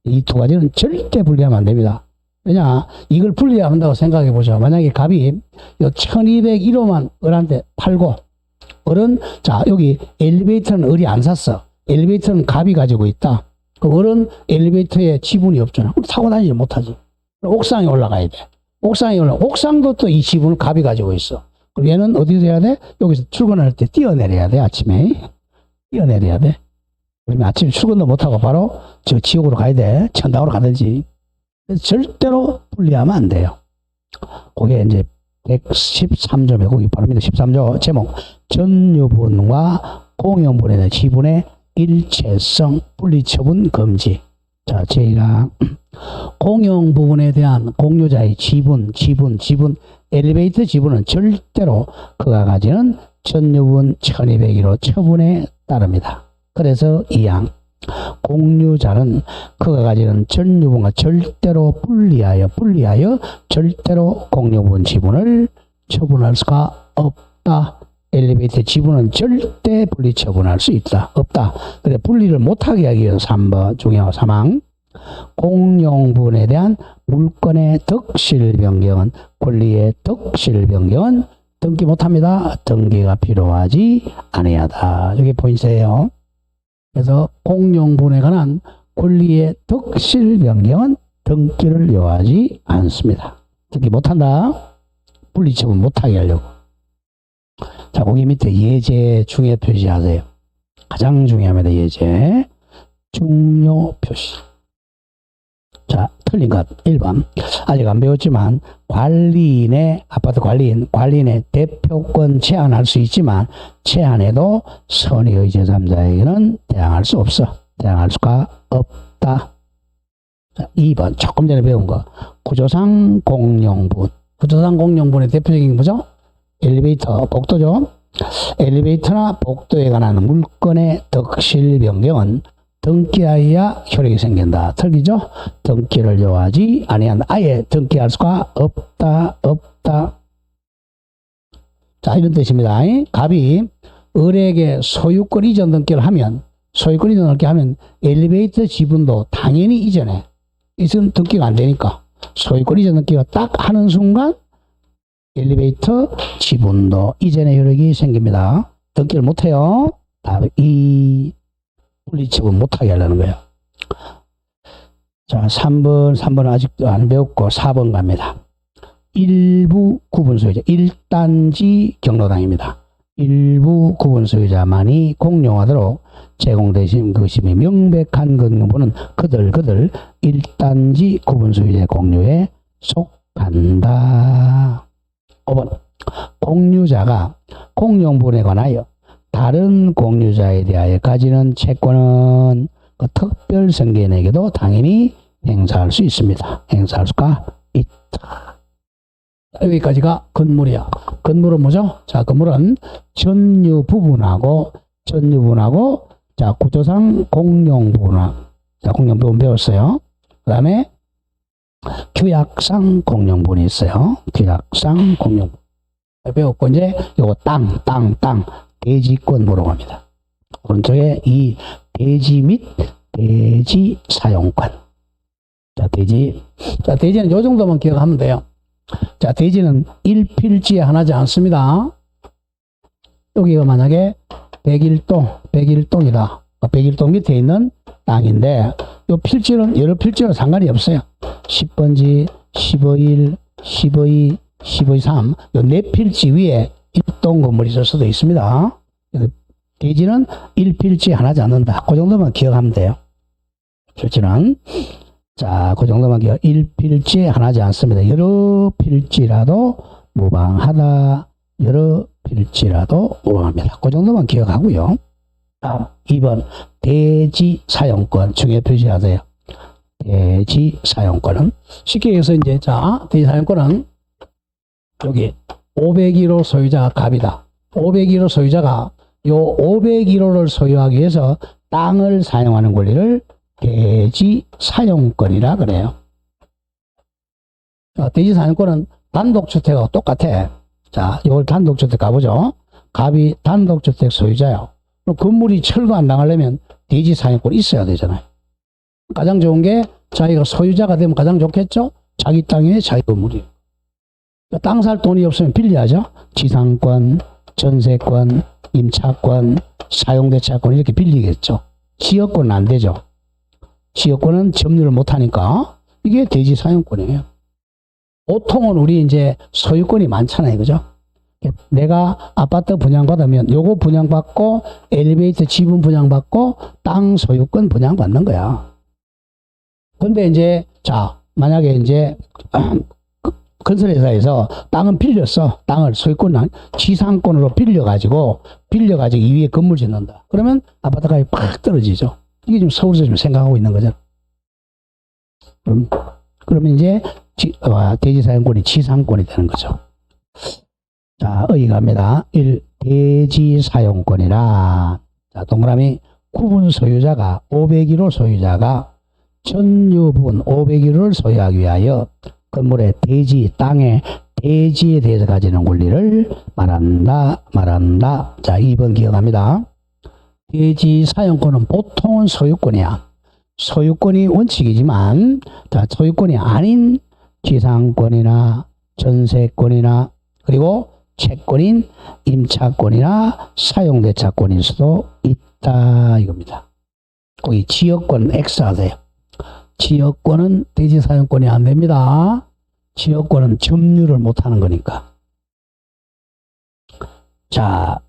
이 두 가지는 절대 분리하면 안 됩니다. 왜냐, 이걸 분리한다고 생각해 보죠. 만약에 갑이 요 1201호만 을한테 팔고, 을은, 자, 여기 엘리베이터는 을이 안 샀어. 엘리베이터는 갑이 가지고 있다. 그 을은 엘리베이터에 지분이 없잖아. 그럼 타고 다니지 못하지. 옥상에 올라가야 돼. 옥상도 또 이 지분을 갑이 가지고 있어. 그럼 얘는 어디서 해야 돼? 여기서 출근할 때 뛰어내려야 돼, 아침에. 뛰어내려야 돼. 그러면 아침에 출근도 못하고 바로 저 지옥으로 가야 돼. 천당으로 가든지. 절대로 분리하면 안 돼요. 그게 이제 113조에 거기 바랍니다. 13조 제목 전유분과 공용분에 대한 지분의 일체성 분리처분 금지. 자, 제1항 공용 부분에 대한 공유자의 지분 엘리베이터 지분은 절대로 그가 가지는 전유분 1201호 처분에 따릅니다. 그래서 2항 공유자는 그가 가지는 전유분과 절대로 분리하여 절대로 공유분 지분을 처분할 수가 없다. 엘리베이터 지분은 절대 분리 처분할 수 있다. 없다. 그래 분리를 못하게 하기 위해서 3번 중요한 사망. 공용분에 대한 물건의 덕실 변경은 권리의 덕실 변경은 등기 못합니다. 등기가 필요하지 아니하다. 이게 포인트예요. 그래서 공용분에 관한 권리의 덕실 변경은 등기를 요하지 않습니다. 등기 못한다. 분리처분 못하게 하려고. 자, 거기 밑에 예제 중요 표시하세요. 가장 중요합니다. 예제 중요 표시. 자, 틀린 것 1번. 아직 안 배웠지만 관리인의 아파트 관리인의 대표권 제한할 수 있지만 제한해도 선의의 제3자에게는 대항할 수 없어. 대항할 수가 없다. 자, 2번 조금 전에 배운 거 구조상 공용분. 구조상 공용분의 대표적인 뭐죠? 엘리베이터, 복도죠. 엘리베이터나 복도에 관한 물건의 덕실 변경은 등기하여야 효력이 생긴다. 틀리죠? 등기를 요하지 아니한다. 아예 등기할 수가 없다. 자, 이런 뜻입니다. 갑이 을에게 소유권 이전 등기를 하면 엘리베이터 지분도 당연히 이전해. 이전 등기가 안 되니까 소유권 이전 등기가 딱 하는 순간 엘리베이터 지분도 이전의 효력이 생깁니다. 등기를 못해요. 다음 2 분리처분 못하게 하려는 거예요. 자, 3번은 아직도 안 배웠고 4번 갑니다. 일부 구분 소유자 1단지 경로당입니다. 일부 구분 소유자만이 공용하도록 제공되신 것이 명백한 공유분은 그들 1단지 구분 소유자의 공유에 속한다. 5번 공유자가 공용분에 관하여 다른 공유자에 대하여 가지는 채권은 그 특별 승계인에게도 당연히 행사할 수 있습니다. 행사할 수가 있다. 여기까지가 건물이야. 건물은 뭐죠? 자, 건물은 전유 부분하고 자, 구조상 공용 부분하고 자, 공용 부분 배웠어요. 그 다음에 규약상 공용분이 있어요. 규약상 공용분 배웠고 이제 요거 땅 대지권 보러 갑니다. 오른쪽에 이 대지 및 대지 사용권. 자, 대지는 요 정도만 기억하면 돼요. 자, 대지는 1필지에 하나지 않습니다. 여기가 만약에 101동이다. 101동 밑에 있는 땅인데 요 필지는 여러 필지와 상관이 없어요. 10번지, 15일, 15이, 15이3 요 네 필지 위에 1동 건물이 있을 수도 있습니다. 대지는 1필지 하나지 않는다. 그 정도만 기억하면 돼요. 필지는 자, 그 정도만 기억. 1필지 하나지 않습니다. 여러 필지라도 무방하다. 여러 필지라도 무방합니다. 그 정도만 기억하고요. 2번 대지 사용권 중요 표시하세요. 대지 사용권은 쉽게 해서 이제 자, 대지 사용권은 여기 501호 소유자가 갑이다. 501호 소유자가 요 501호를 소유하기 위해서 땅을 사용하는 권리를 대지 사용권이라 그래요. 대지 사용권은 단독주택하고 똑같아. 자, 이걸 단독주택 가보죠. 갑이 단독주택 소유자요. 건물이 철거 안 당하려면 대지 사용권이 있어야 되잖아요. 가장 좋은 게 자기가 소유자가 되면 가장 좋겠죠? 자기 땅에 자기 건물이에요. 땅 살 돈이 없으면 빌려야죠. 지상권, 전세권, 임차권, 사용대차권 이렇게 빌리겠죠. 지역권은 안 되죠. 지역권은 점유를 못하니까 이게 대지 사용권이에요. 보통은 우리 이제 소유권이 많잖아요. 그죠? 내가 아파트 분양받으면 요거 분양받고 엘리베이터 지분 분양받고 땅 소유권 분양받는 거야. 근데 이제 자, 만약에 이제 건설회사에서 땅은 빌렸어. 땅을 소유권 지상권으로 빌려가지고 이 위에 건물 짓는다. 그러면 아파트 가격이 팍 떨어지죠. 이게 지금 서울에서 좀 생각하고 있는 거죠. 그러면 이제 대지 사용권이 지상권이 되는 거죠. 자, 의의 갑니다. 1. 대지 사용권이라. 자, 동그라미 구분 소유자가 501호 소유자가 전유분 501호를 소유하기 위하여 건물의 대지, 땅의 대지에 대해서 가지는 권리를 말한다. 자, 2번 기억합니다. 대지 사용권은 보통은 소유권이야. 소유권이 원칙이지만, 자, 소유권이 아닌 지상권이나 전세권이나 그리고 채권인 임차권이나 사용대차권일 수도 있다 이겁니다. 거기 지역권 X 하세요. 지역권은 대지 사용권이 안 됩니다. 지역권은 점유를 못하는 거니까. 자,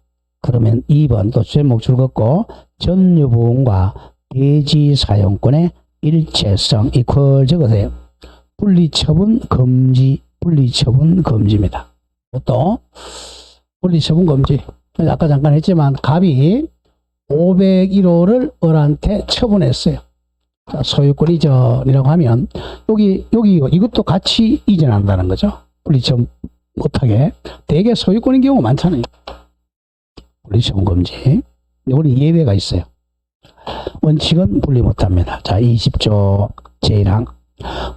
그러면 2번 또 제목 줄 긋고 전유부분과 대지 사용권의 일체성 이퀄 적으세요. 분리처분 금지입니다. 또 분리처분 금지. 아까 잠깐 했지만 갑이 501호를 을한테 처분했어요. 자, 소유권 이전이라고 하면 여기 이것도 같이 이전한다는 거죠. 분리처분 못하게. 대개 소유권인 경우가 많잖아요. 분리처분 금지. 우리 예외가 있어요. 원칙은 분리 못합니다. 자, 20조 제1항.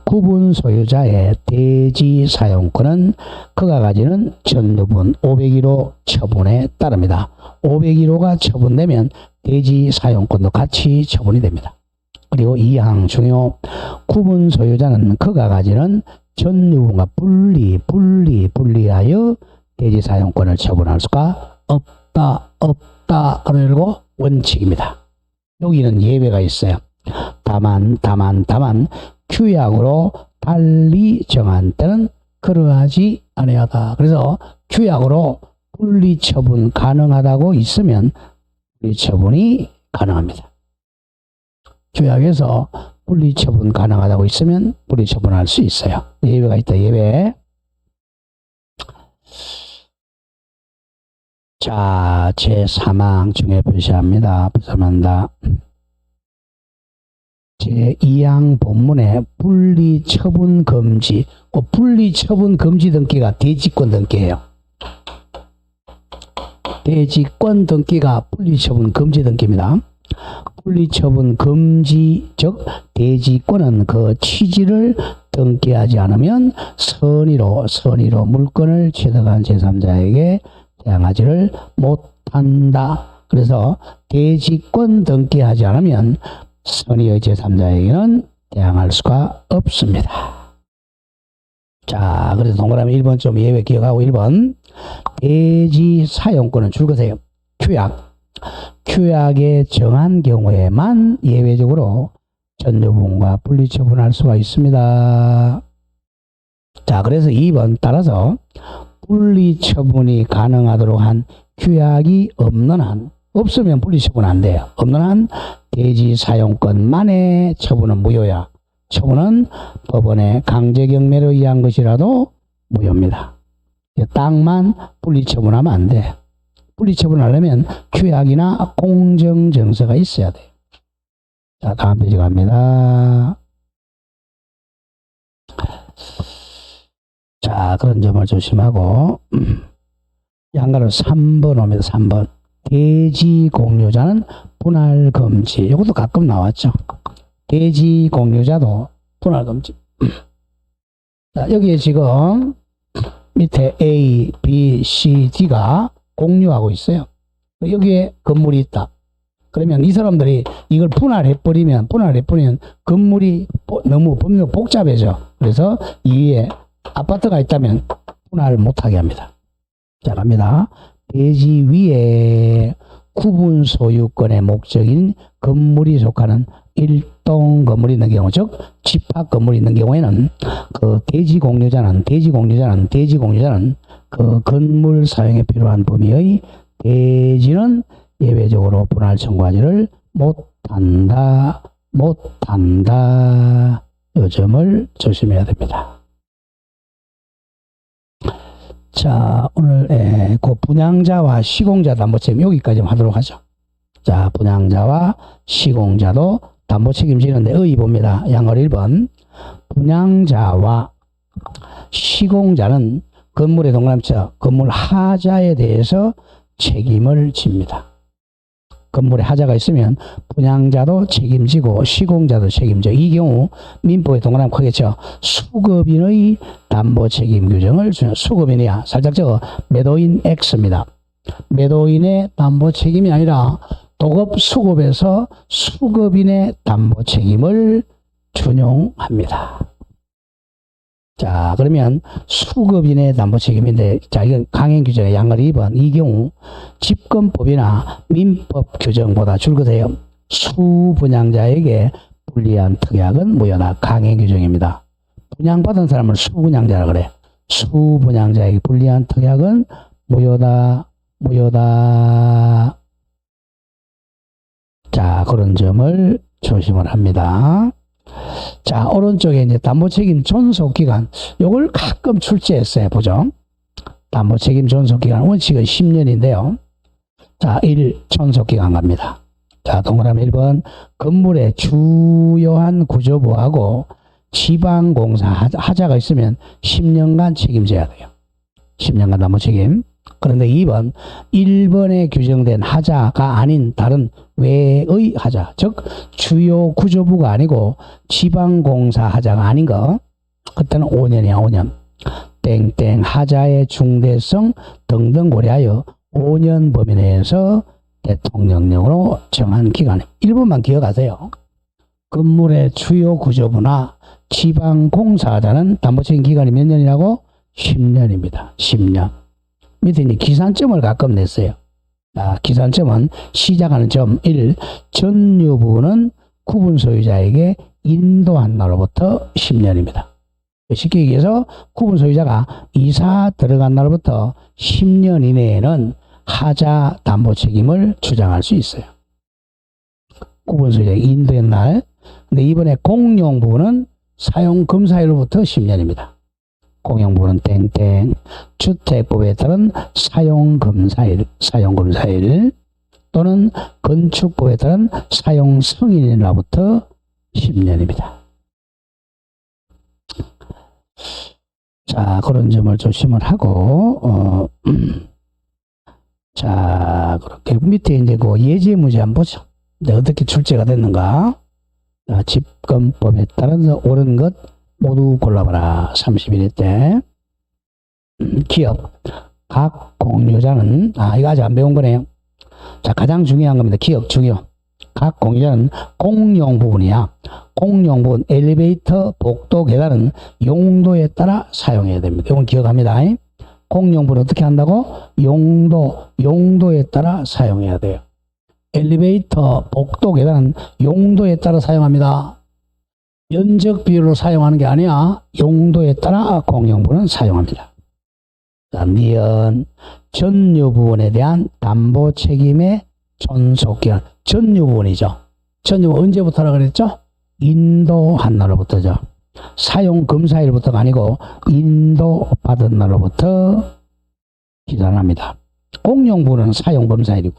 구분 소유자의 대지 사용권은 그가 가지는 전유분 501호 처분에 따릅니다. 501호가 처분되면 대지 사용권도 같이 처분이 됩니다. 그리고 2항 중요. 구분 소유자는 그가 가지는 전유분과 분리하여 대지 사용권을 처분할 수가 없다. 그리고 원칙입니다. 여기는 예외가 있어요. 다만 규약으로 달리 정한 때는 그러하지 아니하다. 그래서 규약으로 분리처분 가능하다고 있으면 분리처분이 가능합니다. 규약에서 분리처분 가능하다고 있으면 분리처분할 수 있어요. 예외가 있다. 예외. 자, 제3항 중에 표시합니다. 제2항 본문에 분리처분 금지, 분리처분 금지 등기가 대지권 등기예요. 대지권 등기가 분리처분 금지 등기입니다. 분리처분 금지, 즉 대지권은 그 취지를 등기하지 않으면 선의로 물건을 취득한 제3자에게 대항하지를 못한다. 그래서 대지권 등기하지 않으면 선의의 제3자에게는 대항할 수가 없습니다. 자, 그래서 동그라미 1번 좀 예외 기억하고 1번 대지 사용권은 줄거세요. 규약에 정한 경우에만 예외적으로 전유분과 분리처분할 수가 있습니다. 자, 그래서 2번 따라서 분리처분이 가능하도록 한 규약이 없는 한, 없으면 분리처분 안 돼요. 없는 한 대지 사용권만의 처분은 무효야. 처분은 법원의 강제경매로 의한 것이라도 무효입니다. 땅만 분리처분하면 안 돼. 분리처분하려면 규약이나 공정정서가 있어야 돼요. 자, 다음 페이지 갑니다. 자, 그런 점을 조심하고 양가로 3번 옵니다. 3번. 대지 공유자는 분할 금지. 이것도 가끔 나왔죠. 대지 공유자도 분할 금지. 자, 여기에 지금 밑에 A, B, C, D가 공유하고 있어요. 여기에 건물이 있다. 그러면 이 사람들이 이걸 분할해버리면 건물이 너무 법률 복잡해져. 그래서 이 위에 아파트가 있다면 분할 못하게 합니다. 자, 갑니다. 대지 위에 구분 소유권의 목적인 건물이 속하는 일동 건물이 있는 경우, 즉 집합 건물이 있는 경우에는 그 대지 공유자는 그 건물 사용에 필요한 범위의 대지는 예외적으로 분할 청구하지를 못한다. 이 점을 조심해야 됩니다. 자, 오늘 그 분양자와 시공자 담보책임 여기까지 하도록 하죠. 자, 분양자와 시공자도 담보 책임지는데 의의 봅니다. 양걸 1번. 분양자와 시공자는 건물의 동그라미쳐 건물 하자에 대해서 책임을 집니다. 건물에 하자가 있으면 분양자도 책임지고 시공자도 책임져. 이 경우 민법에 동그라미 크겠죠. 수급인의 담보 책임 규정을 수급인이야. 살짝 적어. 매도인 X입니다. 매도인의 담보 책임이 아니라 도급 수급에서 수급인의 담보 책임을 준용합니다. 자, 그러면 수급인의 담보 책임인데, 자, 이건 강행 규정의 양을 2번. 이 경우 집권법이나 민법 규정보다 줄거세요. 수분양자에게 불리한 특약은 무효다. 강행 규정입니다. 분양받은 사람을 수분양자라 그래. 수분양자에게 불리한 특약은 무효다. 무효다. 자, 그런 점을 조심을 합니다. 자, 오른쪽에 이제 담보책임 존속기간, 요걸 가끔 출제했어요. 보죠. 담보책임 존속기간 원칙은 10년인데요. 자, 1. 존속기간 갑니다. 자, 동그라미 1번. 건물의 주요한 구조부하고 지방공사 하자가 있으면 10년간 책임져야 돼요. 10년간 담보책임. 그런데 2번, 1번에 규정된 하자가 아닌 다른 외의 하자, 즉 주요 구조부가 아니고 지방공사 하자가 아닌 거, 그때는 5년이야. 5년. 땡땡 하자의 중대성 등등 고려하여 5년 범위 내에서 대통령령으로 정한 기간. 1번만 기억하세요. 건물의 주요 구조부나 지방공사 하자는 담보책임 기간이 몇 년이라고? 10년입니다. 10년. 밑에 이제 기산점을 가끔 냈어요. 자, 기산점은 시작하는 점 1. 전유부는 구분 소유자에게 인도한 날로부터 10년입니다. 쉽게 얘기해서 구분 소유자가 이사 들어간 날로부터 10년 이내에는 하자 담보 책임을 주장할 수 있어요. 구분 소유자에게 인도한 날. 근데 이번에 공용부는 사용 검사일로부터 10년입니다. 공용부는 땡땡. 주택법에 따른 사용검사일 또는 건축법에 따른 사용승인일로부터 10년입니다. 자, 그런 점을 조심을 하고, 자, 그렇게 밑에 이제 그 예제문제 한번 보죠. 어떻게 출제가 됐는가. 자, 집권법에 따라서 옳은 것 모두 골라봐라. 31회 때. 기업. 각 공유자는, 이거 아직 안 배운 거네요. 자, 가장 중요한 겁니다. 기업 중요. 각 공유자는 공용 부분이야. 공용 부분, 엘리베이터, 복도, 계단은 용도에 따라 사용해야 됩니다. 이건 기억합니다. 공용 부분 어떻게 한다고? 용도에 따라 사용해야 돼요. 엘리베이터, 복도, 계단은 용도에 따라 사용합니다. 면적 비율로 사용하는 게 아니야. 용도에 따라 공용부는 사용합니다. 자, 니은 전유 부분에 대한 담보 책임의 존속기간. 전유 부분이죠. 전유 부분 언제부터라 그랬죠? 인도한 날로부터죠. 사용 검사일부터가 아니고 인도받은 날로부터 기간합니다. 공용 부분은 사용 검사일이고.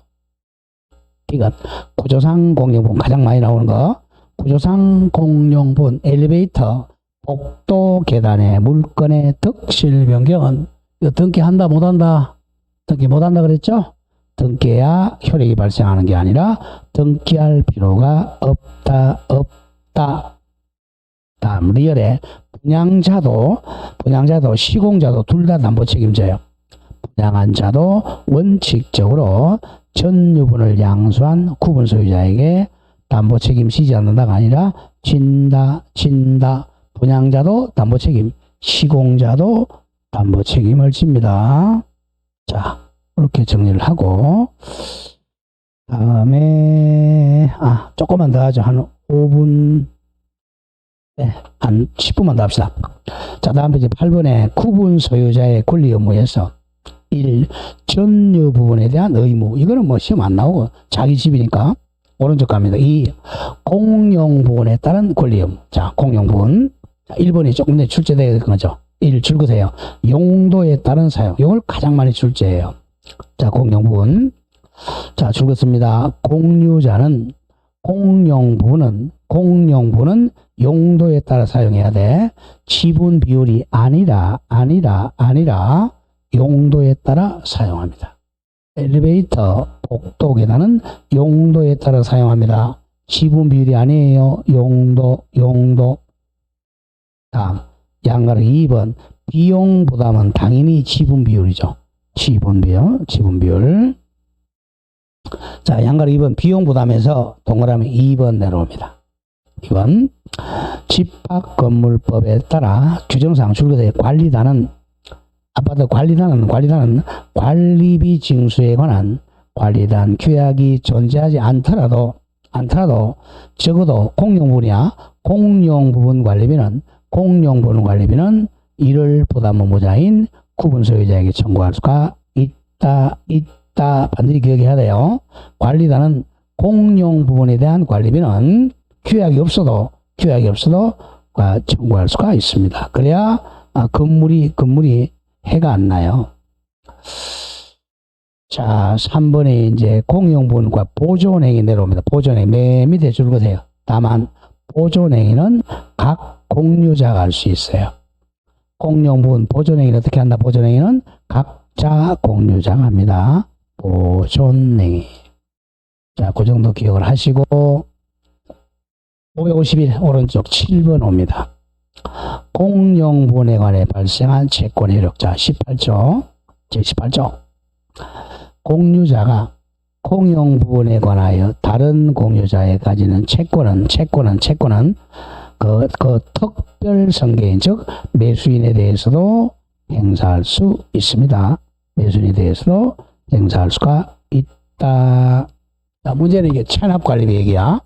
기간. 구조상 공용 부분 가장 많이 나오는 거. 구조상 공용분, 엘리베이터, 복도, 계단의 물건의 덕실 변경은 이거 등기한다 못한다? 등기 못한다 그랬죠? 등기해야 효력이 발생하는 게 아니라 등기할 필요가 없다. 다음 리얼에 분양자도 시공자도 둘 다 담보 책임져요. 분양한 자도 원칙적으로 전유분을 양수한 구분 소유자에게 담보 책임 지지 않는다가 아니라 진다. 분양자도 담보 책임, 시공자도 담보 책임을 집니다. 자, 이렇게 정리를 하고 다음에 조금만 더 하죠. 한 5분, 한 10분만 더 합시다. 자, 다음에 이제 8번에 구분 소유자의 권리 의무에서 1. 전유 부분에 대한 의무. 이거는 뭐 시험 안 나오고 자기 집이니까 오른쪽 갑니다. 2. 공용 부분에 따른 권리 의무. 자, 공용 부분. 1번이 조금 더 출제되는 거죠. 1. 줄거세요. 용도에 따른 사용. 이걸 가장 많이 출제해요. 자, 공용 부분. 자, 줄거습니다. 공유자는 공용 부분은 용도에 따라 사용해야 돼. 지분 비율이 아니라 용도에 따라 사용합니다. 엘리베이터, 복도, 계단은 용도에 따라 사용합니다. 지분 비율이 아니에요. 용도. 다음, 양가르기 2번. 비용 부담은 당연히 지분 비율이죠. 지분 비율. 자, 양가르기 2번. 비용 부담에서 동그라미 2번 내려옵니다. 2번. 집합건물법에 따라 규정상 줄거에 관리단은 아파트 관리단은 관리비 징수에 관한 관리단 규약이 존재하지 않더라도 적어도 공용부분 관리비는 이를 부담 의무자인 구분 소유자에게 청구할 수가 있다. 반드시 기억해야 돼요. 관리단은 공용 부분에 대한 관리비는 규약이 없어도 청구할 수가 있습니다. 그래야 건물이 해가 안 나요. 자, 3번에 이제 공용부분과 보존행위 내려옵니다. 보존행위 맨 밑에 줄 보세요. 다만 보존행위는 각 공유자가 할 수 있어요. 공용부분 보존행위는 어떻게 한다? 보존행위는 각자 공유자가 합니다. 보존행위. 자, 그 정도 기억을 하시고 551 오른쪽 7번 옵니다. 공용부분에 관해 발생한 채권 효력자 18조 제18조 공유자가 공용부분에 관하여 다른 공유자에 가지는 채권은 그 특별 선계인 즉 매수인에 대해서도 행사할 수 있습니다. 매수인에 대해서도 행사할 수가 있다. 자, 문제는 이게 체납관리비 얘기야.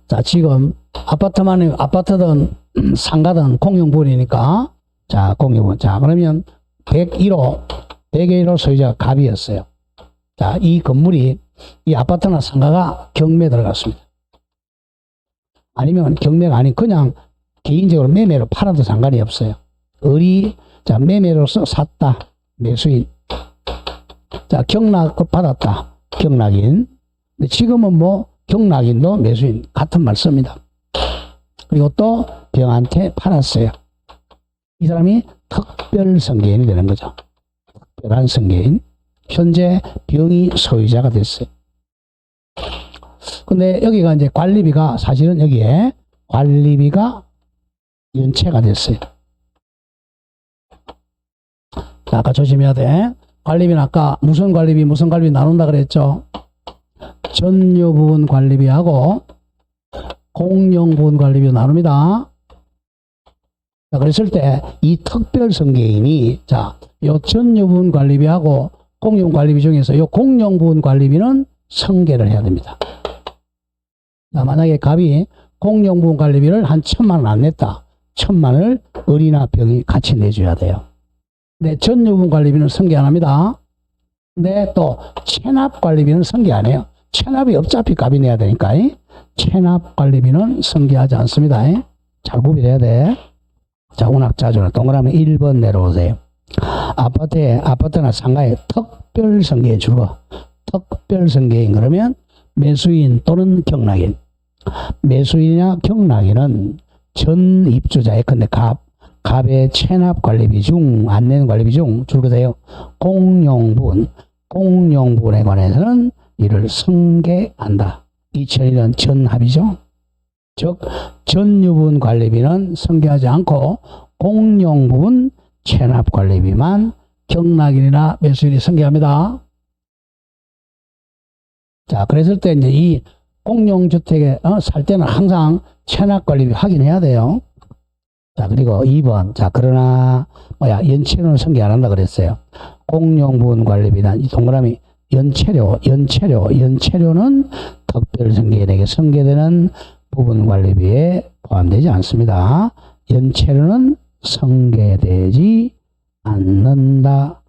자, 지금 아파트든 상가든 공용부분이니까 자, 공용부분. 자, 그러면 101호 소유자가 갑이었어요. 자, 이 건물이 이 아파트나 상가가 경매에 들어갔습니다. 아니면 경매가 아닌 그냥 개인적으로 매매로 팔아도 상관이 없어요. 자, 매매로서 샀다. 매수인. 자, 경락 받았다. 경락인. 근데 지금은 뭐 경락인도 매수인 같은 말 씁니다. 그리고 또 병한테 팔았어요. 이 사람이 특별 선계인이 되는 거죠. 특별한 선계인. 현재 병이 소유자가 됐어요. 근데 여기가 이제 관리비가 사실은 여기에 관리비가 연체가 됐어요. 자, 아까 조심해야 돼. 관리비는 아까 무슨 관리비 나눈다 그랬죠. 전유 부분 관리비하고 공용 부분 관리비 나눕니다. 자, 그랬을 때 이 특별 선계인이 자, 요 전유 부분 관리비하고 공용 관리비 중에서 요 공용 부분 관리비는 선계를 해야 됩니다. 자, 만약에 갑이 공용 부분 관리비를 한 1,000만 원 안 냈다. 1,000만 원을 을이나 병이 같이 내줘야 돼요. 근데 전유 부분 관리비는 선계 안 합니다. 근데 또 체납 관리비는 선계 안 해요. 체납이 어차피 갑이 내야 되니까 체납 관리비는 선계하지 않습니다. 잘 구별해야 돼. 자, 운학자존 동그라미 1번 내려오세요. 아파트나 상가에 특별 선계인 주거. 특별 선계인 그러면 매수인 또는 경락인. 매수인이나 경락인은 전 입주자의 근데 갑의 체납 관리비 중, 안 내는 관리비 중, 줄거세요. 공용부분에 관해서는 이를 선계한다. 2001년 전합이죠. 즉, 전유분 관리비는 선계하지 않고 공용부분 체납 관리비만 경락인이나 매수인이 선계합니다. 자, 그랬을 때 이제 이 공용주택에 살 때는 항상 체납 관리비 확인해야 돼요. 자, 그리고 2번. 자, 그러나 연체료는 선계 안 한다 그랬어요. 공용부분 관리비단 이 동그라미 연체료는 특별선계인에게 선계되는 부분 관리비에 포함되지 않습니다. 연체료는 선계되지 않는다.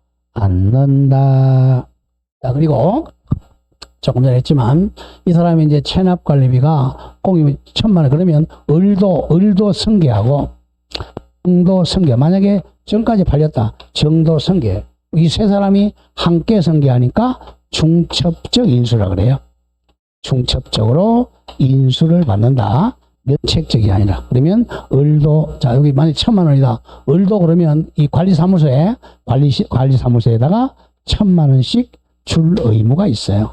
자, 그리고 조금 전에 했지만 이 사람이 이제 체납 관리비가 공이 1,000만 원 그러면 을도 선계하고 정도 선계. 만약에 전까지 팔렸다. 정도 선계. 이 세 사람이 함께 선계하니까 중첩적 인수라 그래요. 중첩적으로 인수를 받는다. 면책적이 아니라. 그러면 을도, 자, 여기 만약 1,000만 원이다. 을도 그러면 이 관리사무소에다가 1,000만 원씩 줄 의무가 있어요.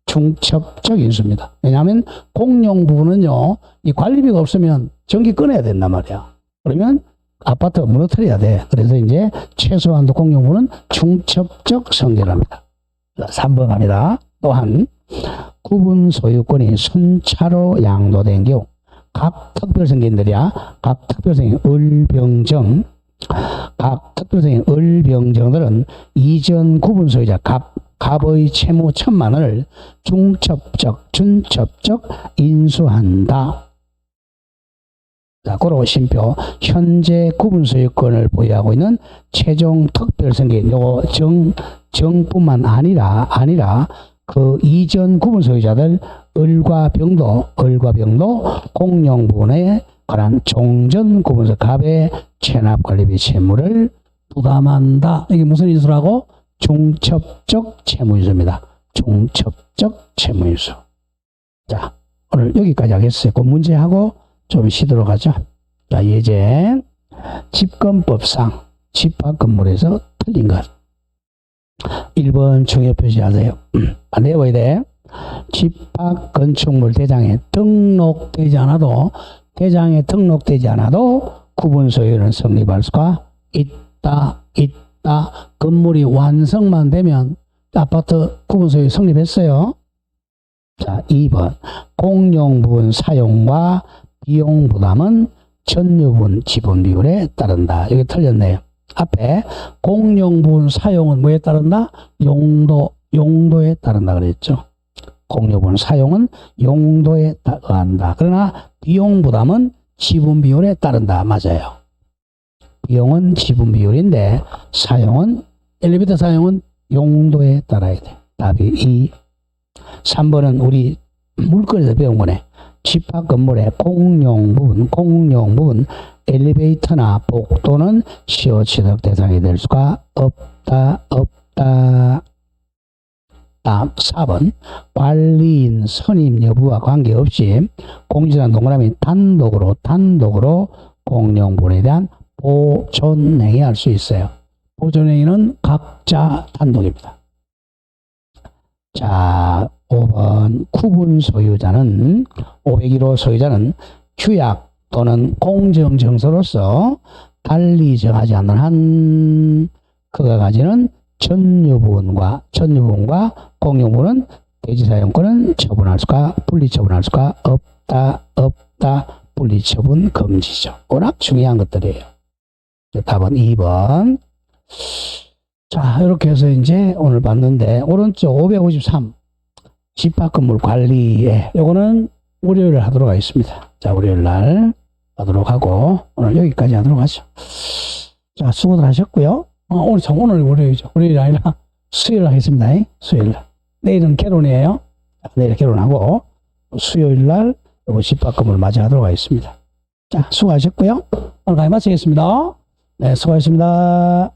중첩적 인수입니다. 왜냐하면 공용 부분은요, 이 관리비가 없으면 전기 끊어야 된단 말이야. 그러면 아파트 무너뜨려야 돼. 그래서 이제 최소한도 공용 부분은 중첩적 성질합니다. 3번 갑니다. 또한 구분 소유권이 순차로 양도된 경우 각 특별성인들이야. 각 특별성인 을병정, 각 특별성인 을병정들은 이전 구분 소유자 갑의 채무 1,000만 원을 중첩적, 준첩적 인수한다. 자, 고로 심표. 현재 구분 소유권을 보유하고 있는 최종 특별성인 요거 정뿐만 아니라 그 이전 구분 소유자들 을과 병도 공용 부분에 관한 종전 구분서 갑의 체납 관리비 채무를 부담한다. 이게 무슨 인수라고? 중첩적 채무인수입니다. 중첩적 채무인수. 자, 오늘 여기까지 하겠어요. 그 문제하고 좀 쉬도록 하죠. 자, 예제. 집권법상 집합 건물에서 틀린 것. 1번 중요 표시하세요. 반대 해봐야 돼. 집합 건축물 대장에 등록되지 않아도 구분 소유는 성립할 수가 있다. 건물이 완성만 되면 아파트 구분 소유 성립했어요. 자, 2번. 공용 부분 사용과 비용 부담은 전유분 지분 비율에 따른다. 여기 틀렸네요. 앞에 공용 부분 사용은 뭐에 따른다? 용도에 따른다 그랬죠. 공용 부분 사용은 용도에 따른다. 그러나 비용 부담은 지분 비율에 따른다. 맞아요. 비용은 지분 비율인데 엘리베이터 사용은 용도에 따라야 돼. 답이 2. 3번은 우리 물건에서 배운 거네. 집합 건물의 공용 부분 엘리베이터나 복도는 시효 취득 대상이 될 수가 없다. 다음 4번. 관리인 선임 여부와 관계없이 공직자나 동그라미 단독으로 공용 부분에 대한 보존행위 할 수 있어요. 보존행위는 각자 단독입니다. 자, 5번. 구분 소유자는 501호 소유자는 규약 또는 공정 정서로서 달리 정하지 않는 한 그가 가지는 전유부분과 공용부분은 대지사용권은 분리처분할 수가 없다. 분리처분 금지죠. 워낙 중요한 것들이에요. 답은 2번. 자, 이렇게 해서 이제 오늘 봤는데 오른쪽 553 집합건물 관리에 요거는 월요일에 하도록 하겠습니다. 자, 월요일 날 하도록 하고 오늘 여기까지 하도록 하죠. 자, 수고들 하셨고요. 오늘 월요일이죠. 월요일이 아니라 수요일 하겠습니다. 수요일 날. 내일은 개론이에요. 내일 개론하고 수요일 날 집합건물 맞이하도록 하겠습니다. 자, 수고하셨고요. 오늘 강의 마치겠습니다. 네, 수고하셨습니다.